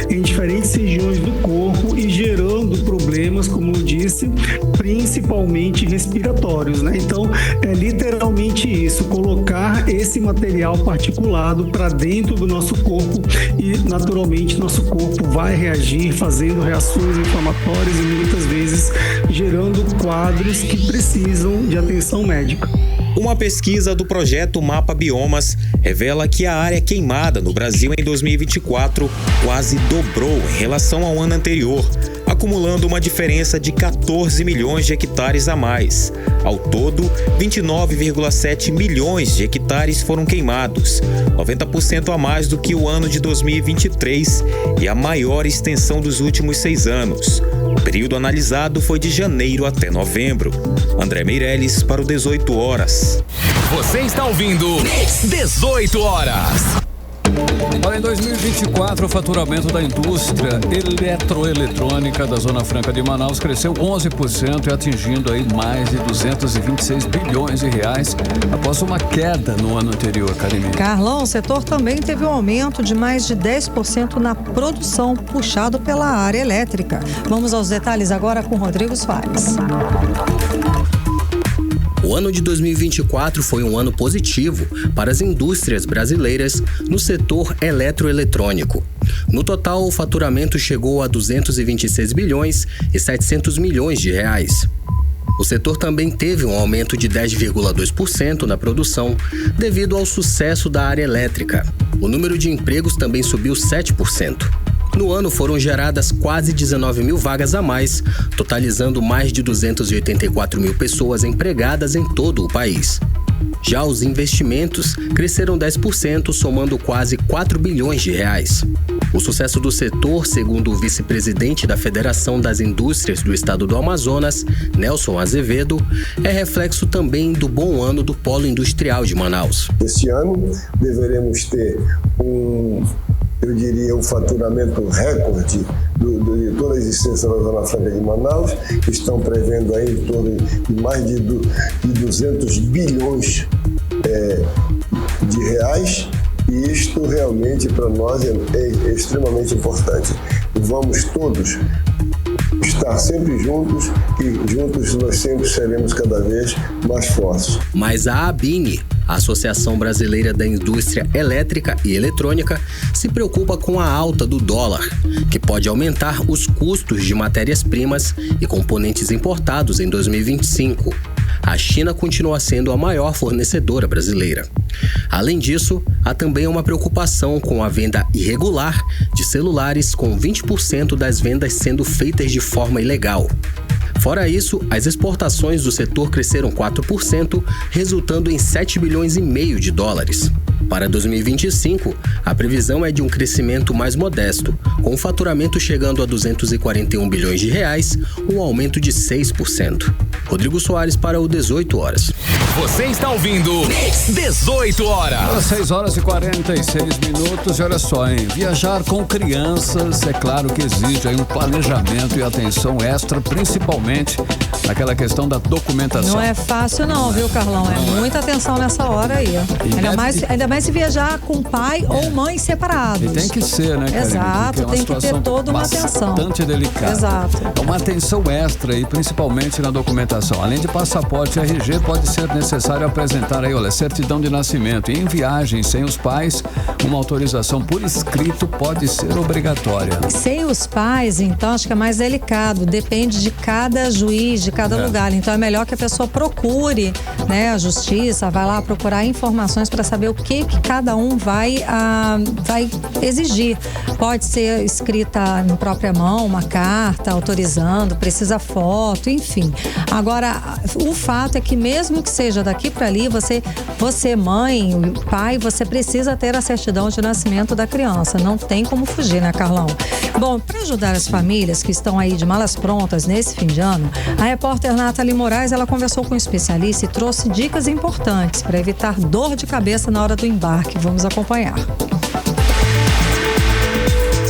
em diferentes regiões do corpo e gerando problemas, como eu disse, principalmente respiratórios, né? Então, é literalmente isso, colocar esse material particulado para dentro do nosso corpo e, naturalmente, nosso corpo vai reagir, fazendo reações inflamatórias e muitas vezes gerando quadros que precisam de atenção médica. Uma pesquisa do projeto Mapa Biomas revela que a área queimada no Brasil em 2024 quase dobrou em relação ao ano anterior, acumulando uma diferença de 14 milhões de hectares a mais. Ao todo, 29,7 milhões de hectares foram queimados, 90% a mais do que o ano de 2023 e a maior extensão dos últimos 6 anos. O período analisado foi de janeiro até novembro. André Meirelles para o 18 horas. Você está ouvindo 18 horas. Olha, em 2024, o faturamento da indústria eletroeletrônica da Zona Franca de Manaus cresceu 11% e atingindo aí mais de 226 bilhões de reais após uma queda no ano anterior, Karine. Carlão, o setor também teve um aumento de mais de 10% na produção, puxado pela área elétrica. Vamos aos detalhes agora com Rodrigo Soares. O ano de 2024 foi um ano positivo para as indústrias brasileiras no setor eletroeletrônico. No total, o faturamento chegou a 226 bilhões e 700 milhões de reais. O setor também teve um aumento de 10,2% na produção, devido ao sucesso da área elétrica. O número de empregos também subiu 7%. No ano foram geradas quase 19 mil vagas a mais, totalizando mais de 284 mil pessoas empregadas em todo o país. Já os investimentos cresceram 10%, somando quase 4 bilhões de reais. O sucesso do setor, segundo o vice-presidente da Federação das Indústrias do Estado do Amazonas, Nelson Azevedo, é reflexo também do bom ano do Polo Industrial de Manaus. Esse ano deveremos ter um faturamento recorde de toda a existência da Zona Franca de Manaus, que estão prevendo aí em torno de mais de 200 bilhões de reais, e isto realmente para nós é extremamente importante. Vamos todos estar sempre juntos e juntos nós sempre seremos cada vez mais fortes. Mas a ABINE, a Associação Brasileira da Indústria Elétrica e Eletrônica, se preocupa com a alta do dólar, que pode aumentar os custos de matérias-primas e componentes importados em 2025. A China continua sendo a maior fornecedora brasileira. Além disso, há também uma preocupação com a venda irregular de celulares, com 20% das vendas sendo feitas de forma ilegal. Fora isso, as exportações do setor cresceram 4%, resultando em 7 bilhões e meio de dólares. Para 2025, a previsão é de um crescimento mais modesto, com o faturamento chegando a 241 bilhões de reais, um aumento de 6%. Rodrigo Soares para o 18 horas. Você está ouvindo 18 horas. 6 horas e 46 minutos. E olha só, hein? Viajar com crianças, é claro que exige aí um planejamento e atenção extra, principalmente naquela questão da documentação. Não é fácil não, viu, Carlão? É muita atenção nessa hora aí. Ainda mais se viajar com pai ou mãe separados. E tem que ser, né, Karine? Exato, tem que ter toda uma atenção. Bastante delicada. Exato. É uma atenção extra aí, principalmente na documentação. Além de passaporte e RG, pode ser necessário apresentar aí, olha, certidão de nascimento. E em viagem sem os pais, uma autorização por escrito pode ser obrigatória. Sem os pais, então, acho que é mais delicado. Depende de cada juiz, de cada lugar. Então, é melhor que a pessoa procure, né, a justiça, vai lá procurar informações para saber o que cada um vai exigir. Pode ser escrita em própria mão, uma carta autorizando, precisa foto, enfim. Agora, o fato é que mesmo que seja daqui para ali, você mãe, pai, você precisa ter a certidão de nascimento da criança. Não tem como fugir, né, Carlão? Bom, para ajudar as famílias que estão aí de malas prontas nesse fim de ano, a repórter Nathalie Moraes, ela conversou com um especialista e trouxe dicas importantes para evitar dor de cabeça na hora do embarque. Vamos acompanhar.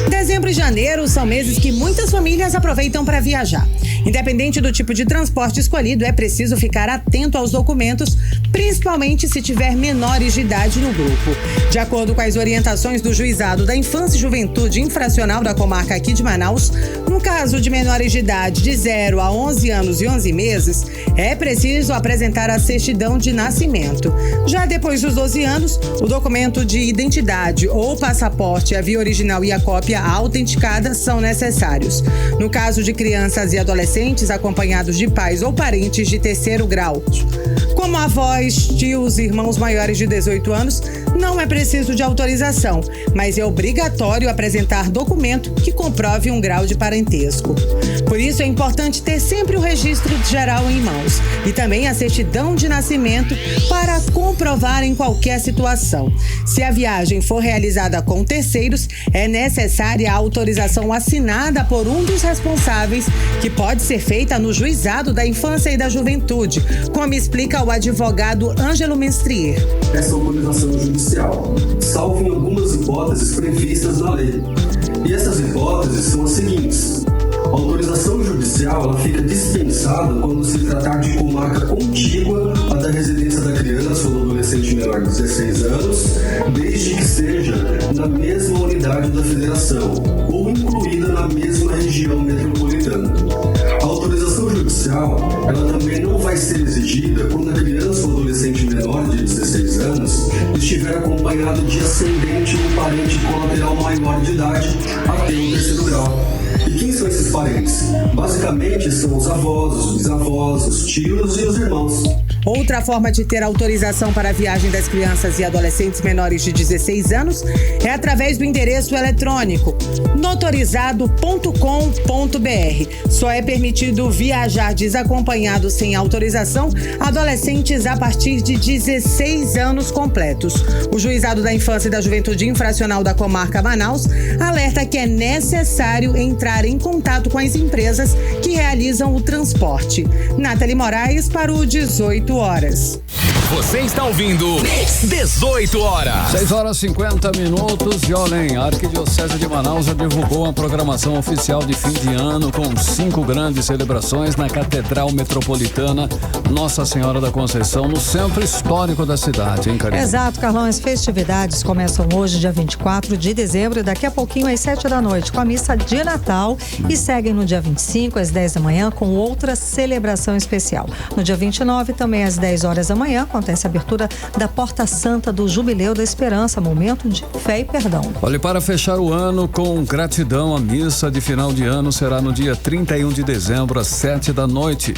Dezembro e janeiro são meses que muitas famílias aproveitam para viajar. Independente do tipo de transporte escolhido, é preciso ficar atento aos documentos, principalmente se tiver menores de idade no grupo. De acordo com as orientações do Juizado da Infância e Juventude Infracional da comarca aqui de Manaus, no caso de menores de idade de 0 a 11 anos e 11 meses, é preciso apresentar a certidão de nascimento. Já depois dos 12 anos, o documento de identidade ou passaporte, a via original e a cópia autenticada são necessários. No caso de crianças e adolescentes acompanhados de pais ou parentes de terceiro grau, como avós, tios, irmãos maiores de 18 anos, não é preciso de autorização, mas é obrigatório apresentar documento que comprove um grau de parentesco. Por isso é importante ter sempre o registro geral em mãos e também a certidão de nascimento para comprovar em qualquer situação. Se a viagem for realizada com terceiros, é necessária a autorização assinada por um dos responsáveis, que pode ser feita no Juizado da Infância e da Juventude, como explica o advogado Ângelo Mestrier. Essa autorização judicial, salvo em algumas hipóteses previstas na lei. E essas hipóteses são as seguintes. A autorização judicial ela fica dispensada quando se tratar de comarca contígua à da residência da criança ou do adolescente menor de 16 anos, desde que seja na mesma unidade da federação ou incluída na mesma região metropolitana. A autorização judicial ela também não vai ser exigida quando a criança ou adolescente menor de 16 anos estiver acompanhado de ascendente ou parente colateral maior de idade até o terceiro grau. E quem são esses parentes? Basicamente são os avós, os bisavós, os tios e os irmãos. Outra forma de ter autorização para a viagem das crianças e adolescentes menores de 16 anos é através do endereço eletrônico notorizado.com.br. Só é permitido viajar desacompanhado sem autorização adolescentes a partir de 16 anos completos. O Juizado da Infância e da Juventude Infracional da comarca Manaus alerta que é necessário entrar em contato com as empresas que realizam o transporte. Nathalie Moraes para o 18 horas. Você está ouvindo 18 horas. 6 horas e 50 minutos. E olhem, a Arquidiocese de Manaus já divulgou a programação oficial de fim de ano com 5 grandes celebrações na Catedral Metropolitana Nossa Senhora da Conceição, no centro histórico da cidade, hein, Karine? Exato, Carlão. As festividades começam hoje, dia 24 de dezembro, e daqui a pouquinho às 7 da noite, com a missa de Natal, e seguem no dia 25 às 10 da manhã com outra celebração especial. No dia 29, também às 10 horas da manhã, acontece a abertura da Porta Santa do Jubileu da Esperança, momento de fé e perdão. Olha, para fechar o ano com gratidão, a missa de final de ano será no dia 31 de dezembro, às 7h.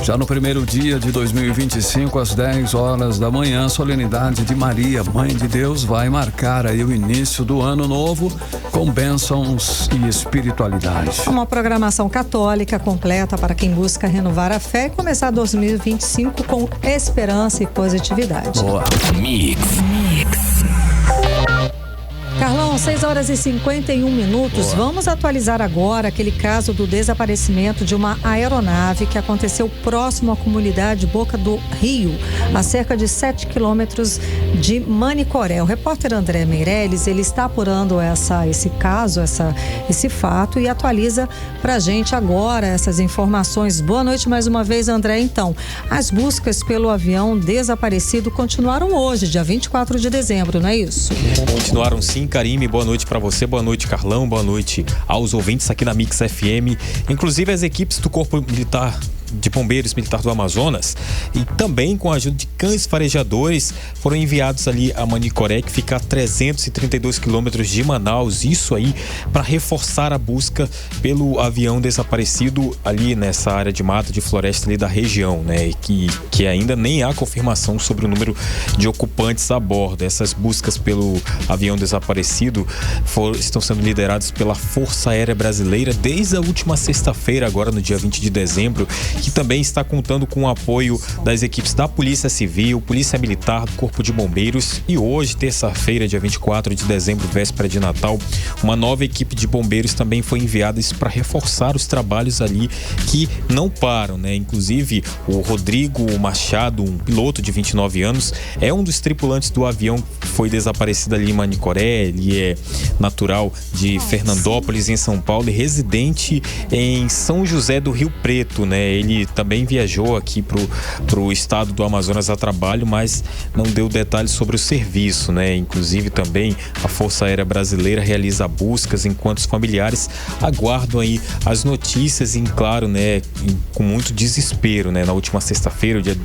Já no primeiro dia de 2025, às 10h da manhã, a solenidade de Maria, Mãe de Deus, vai marcar aí o início do ano novo com bênçãos e espiritualidade. Uma programação católica completa para quem busca renovar a fé e começar 2025 com esperança e positividade. Boa. Mix. Carlão, 6h51. Vamos atualizar agora aquele caso do desaparecimento de uma aeronave que aconteceu próximo à comunidade Boca do Rio, a cerca de 7 quilômetros de Manicoré. O repórter André Meirelles, ele está apurando esse caso, esse fato, e atualiza pra gente agora essas informações. Boa noite mais uma vez, André. Então, as buscas pelo avião desaparecido continuaram hoje, dia 24 de dezembro, não é isso? Continuaram sim, Karime. Boa noite para você, boa noite, Carlão, boa noite aos ouvintes aqui na Mix FM. Inclusive as equipes do Corpo Militar de Bombeiros Militar do Amazonas e também com a ajuda de cães farejadores foram enviados ali a Manicoré, que fica a 332 quilômetros de Manaus, isso aí para reforçar a busca pelo avião desaparecido ali nessa área de mata, de floresta ali da região, né, que ainda nem há confirmação sobre o número de ocupantes a bordo. Essas buscas pelo avião desaparecido estão sendo lideradas pela Força Aérea Brasileira desde a última sexta-feira, agora no dia 20 de dezembro, que também está contando com o apoio das equipes da Polícia Civil, Polícia Militar, do Corpo de Bombeiros, e hoje, terça-feira, dia 24 de dezembro, véspera de Natal, uma nova equipe de bombeiros também foi enviada para reforçar os trabalhos ali que não param, né? Inclusive, o Rodrigo Machado, um piloto de 29 anos, é um dos tripulantes do avião que foi desaparecido ali em Manicoré. Ele é natural de Fernandópolis, em São Paulo, e residente em São José do Rio Preto, né? Ele também viajou aqui pro estado do Amazonas a trabalho, mas não deu detalhes sobre o serviço, né? Inclusive também a Força Aérea Brasileira realiza buscas enquanto os familiares aguardam aí as notícias, e claro, né, com muito desespero, né? Na última sexta-feira, o dia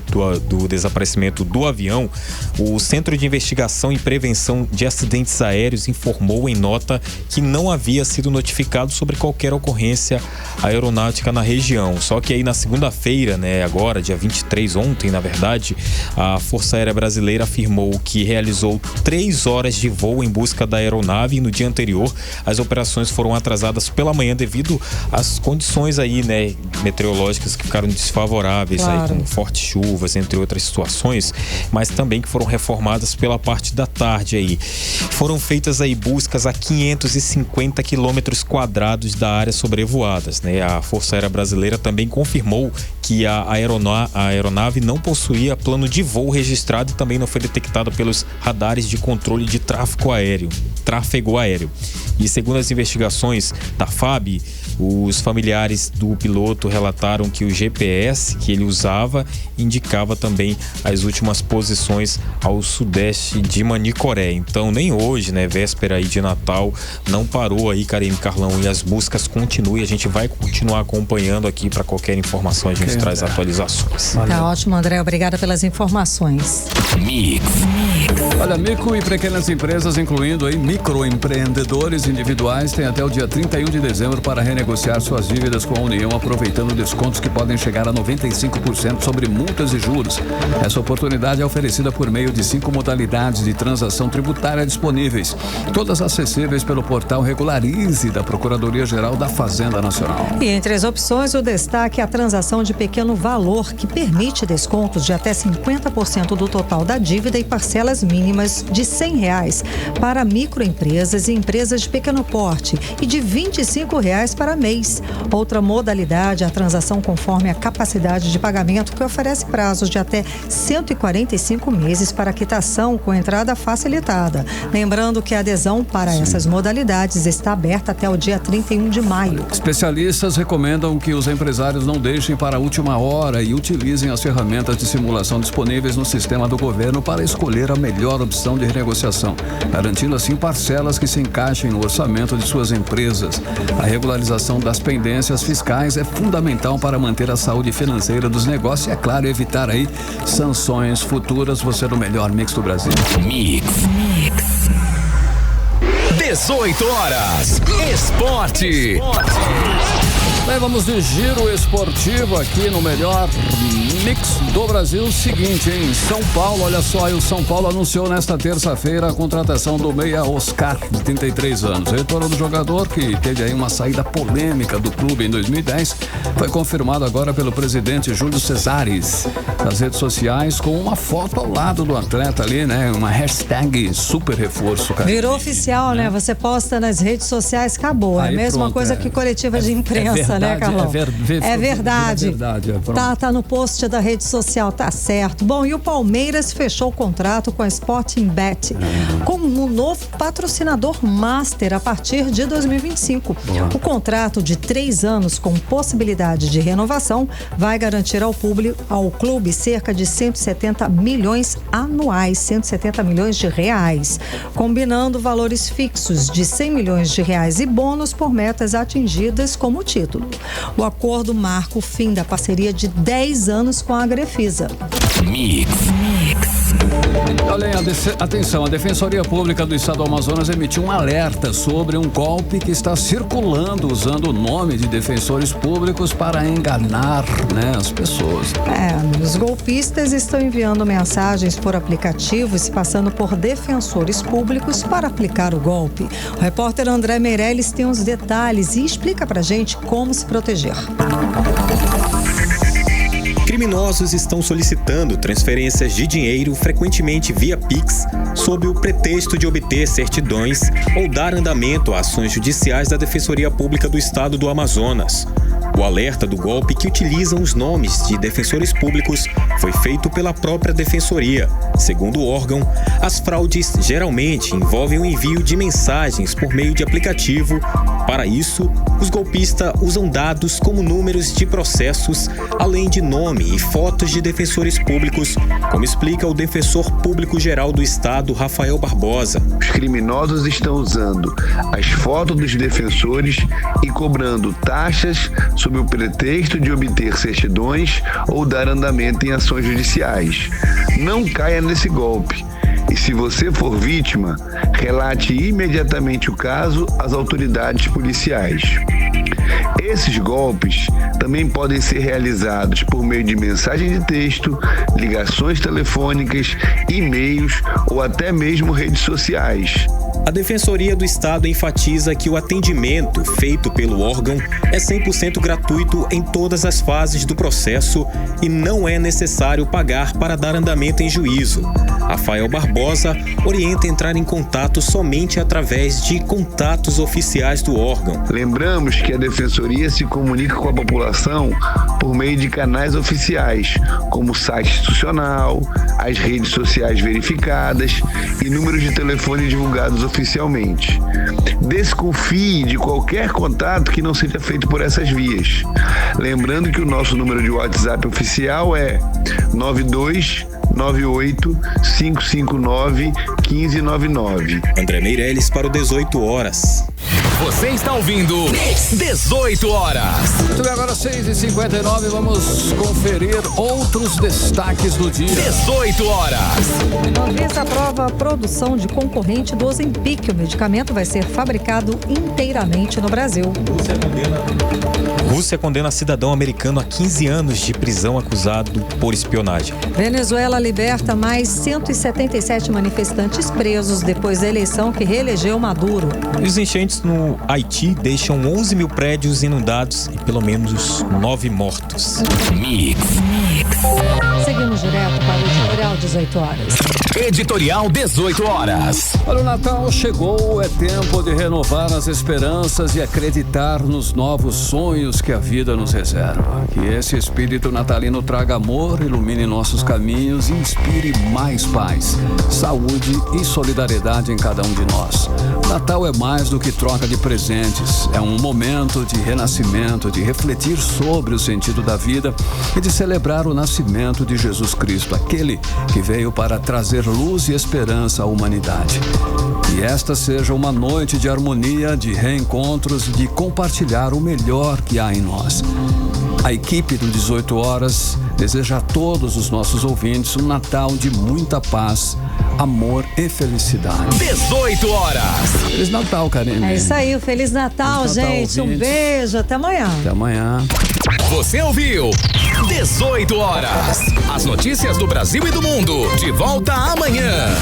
do desaparecimento do avião, o Centro de Investigação e Prevenção de Acidentes Aéreos informou em nota que não havia sido notificado sobre qualquer ocorrência aeronáutica na região. Só que aí na segunda-feira, né, agora, dia 23, ontem, na verdade, a Força Aérea Brasileira afirmou que realizou 3 horas de voo em busca da aeronave, e no dia anterior as operações foram atrasadas pela manhã devido às condições aí, né, meteorológicas que ficaram desfavoráveis, claro, aí com fortes chuvas, entre outras situações, mas também que foram reformadas pela parte da tarde aí. Foram feitas aí buscas a 550 quilômetros quadrados da área sobrevoadas, né? A Força Aérea Brasileira também confirmou que a aeronave não possuía plano de voo registrado e também não foi detectada pelos radares de controle de tráfego aéreo. E segundo as investigações da FAB, os familiares do piloto relataram que o GPS que ele usava indicava também as últimas posições ao sudeste de Manicoré. Então nem hoje, né, véspera aí de Natal, não parou aí, Karime, Carlão, e as buscas continuam. A gente vai continuar acompanhando aqui. Para qualquer informação a gente traz atualizações. Tá ótimo, André, obrigada pelas informações. Mix. Olha, micro e pequenas empresas, incluindo aí microempreendedores individuais, têm até o dia 31 de dezembro para renegociar suas dívidas com a União, aproveitando descontos que podem chegar a 95% sobre multas e juros. Essa oportunidade é oferecida por meio de 5 modalidades de transação tributária disponíveis, todas acessíveis pelo portal Regularize da Procuradoria-Geral da Fazenda Nacional. E entre as opções, o destaque é a transação de pequeno valor, que permite descontos de até 50% do total da dívida e parcelas mínimas de R$100 para microempresas e empresas de pequeno porte e de R$25 para mês. Outra modalidade é a transação conforme a capacidade de pagamento, que oferece prazos de até 145 meses para quitação com entrada facilitada. Lembrando que a adesão para essas modalidades está aberta até o dia 31 de maio. Especialistas recomendam que os empresários não deixem para a última hora e utilizem as ferramentas de simulação disponíveis no sistema do governo para escolher a melhor opção de renegociação, garantindo assim parcela parcelas que se encaixem no orçamento de suas empresas. A regularização das pendências fiscais é fundamental para manter a saúde financeira dos negócios e, é claro, evitar aí sanções futuras. Você é o melhor mix do Brasil. Mix. 18 horas. Esporte. Bem, vamos de giro esportivo aqui no melhor mix do Brasil. Seguinte, em São Paulo, olha só, o São Paulo anunciou nesta terça-feira a contratação do meia Oscar, de 33 anos. O retorno do jogador, que teve aí uma saída polêmica do clube em 2010, foi confirmado agora pelo presidente Júlio Cesares nas redes sociais, com uma foto ao lado do atleta ali, né? Uma hashtag super reforço, cara. Virou oficial, né? Você posta nas redes sociais, acabou. É a mesma coisa que coletiva de imprensa, né, Carlão? É verdade. Tá no post da rede social, tá certo. Bom, e o Palmeiras fechou o contrato com a Sporting Bet como um novo patrocinador master a partir de 2025. O contrato de 3 anos com possibilidade de renovação vai garantir ao clube cerca de 170 milhões anuais, 170 milhões de reais, combinando valores fixos de 100 milhões de reais e bônus por metas atingidas como título. O acordo marca o fim da parceria de 10 anos com a Grefisa. Mix. Olha aí, atenção, a Defensoria Pública do Estado do Amazonas emitiu um alerta sobre um golpe que está circulando usando o nome de defensores públicos para enganar, né, as pessoas. Os golpistas estão enviando mensagens por aplicativo e se passando por defensores públicos para aplicar o golpe. O repórter André Meirelles tem os detalhes e explica pra gente como se proteger. Criminosos estão solicitando transferências de dinheiro, frequentemente via Pix, sob o pretexto de obter certidões ou dar andamento a ações judiciais da Defensoria Pública do Estado do Amazonas. O alerta do golpe, que utilizam os nomes de defensores públicos, foi feito pela própria Defensoria. Segundo o órgão, as fraudes geralmente envolvem o envio de mensagens por meio de aplicativo. Para isso, os golpistas usam dados como números de processos, além de nome e fotos de defensores públicos, como explica o defensor público-geral do Estado, Rafael Barbosa. Os criminosos estão usando as fotos dos defensores e cobrando taxas sob o pretexto de obter certidões ou dar andamento em ações judiciais. Não caia nesse golpe. E se você for vítima, relate imediatamente o caso às autoridades policiais. Esses golpes também podem ser realizados por meio de mensagem de texto, ligações telefônicas, e-mails ou até mesmo redes sociais. A Defensoria do Estado enfatiza que o atendimento feito pelo órgão é 100% gratuito em todas as fases do processo e não é necessário pagar para dar andamento em juízo. Rafael Barbosa orienta a entrar em contato somente através de contatos oficiais do órgão. Lembramos que a Defensoria se comunica com a população por meio de canais oficiais, como o site institucional, as redes sociais verificadas e números de telefone divulgados oficialmente. Desconfie de qualquer contato que não seja feito por essas vias. Lembrando que o nosso número de WhatsApp oficial é 9298-559-1599. André Meirelles para o 18 horas. Você está ouvindo 18 horas. Muito bem, agora 6h59, vamos conferir outros destaques do dia. 18 horas. Anvisa aprova a produção de concorrente do Ozempic. O medicamento vai ser fabricado inteiramente no Brasil. Rússia condena cidadão americano a 15 anos de prisão acusado por espionagem. Venezuela liberta mais 177 manifestantes presos depois da eleição que reelegeu Maduro. Os enchentes no Haiti deixam 11 mil prédios inundados e pelo menos 9 mortos. Mix. Seguimos direto para o Editorial 18 horas. Editorial 18 horas. Olha, o Natal chegou, é tempo de renovar as esperanças e acreditar nos novos sonhos que a vida nos reserva. Que esse espírito natalino traga amor, ilumine nossos caminhos e inspire mais paz, saúde e solidariedade em cada um de nós. Natal é mais do que troca de presentes, é um momento de renascimento, de refletir sobre o sentido da vida e de celebrar o nascimento de Jesus Cristo, aquele que veio para trazer luz e esperança à humanidade. E esta seja uma noite de harmonia, de reencontros e de compartilhar o melhor que há em nós. A equipe do 18 horas deseja a todos os nossos ouvintes um Natal de muita paz, amor e felicidade. 18 horas. Feliz Natal, Karine. É isso aí, Feliz Natal, Feliz Natal, gente. ouvintes. Um beijo, até amanhã. Até amanhã. Você ouviu 18 horas. As notícias do Brasil e do mundo. De volta amanhã.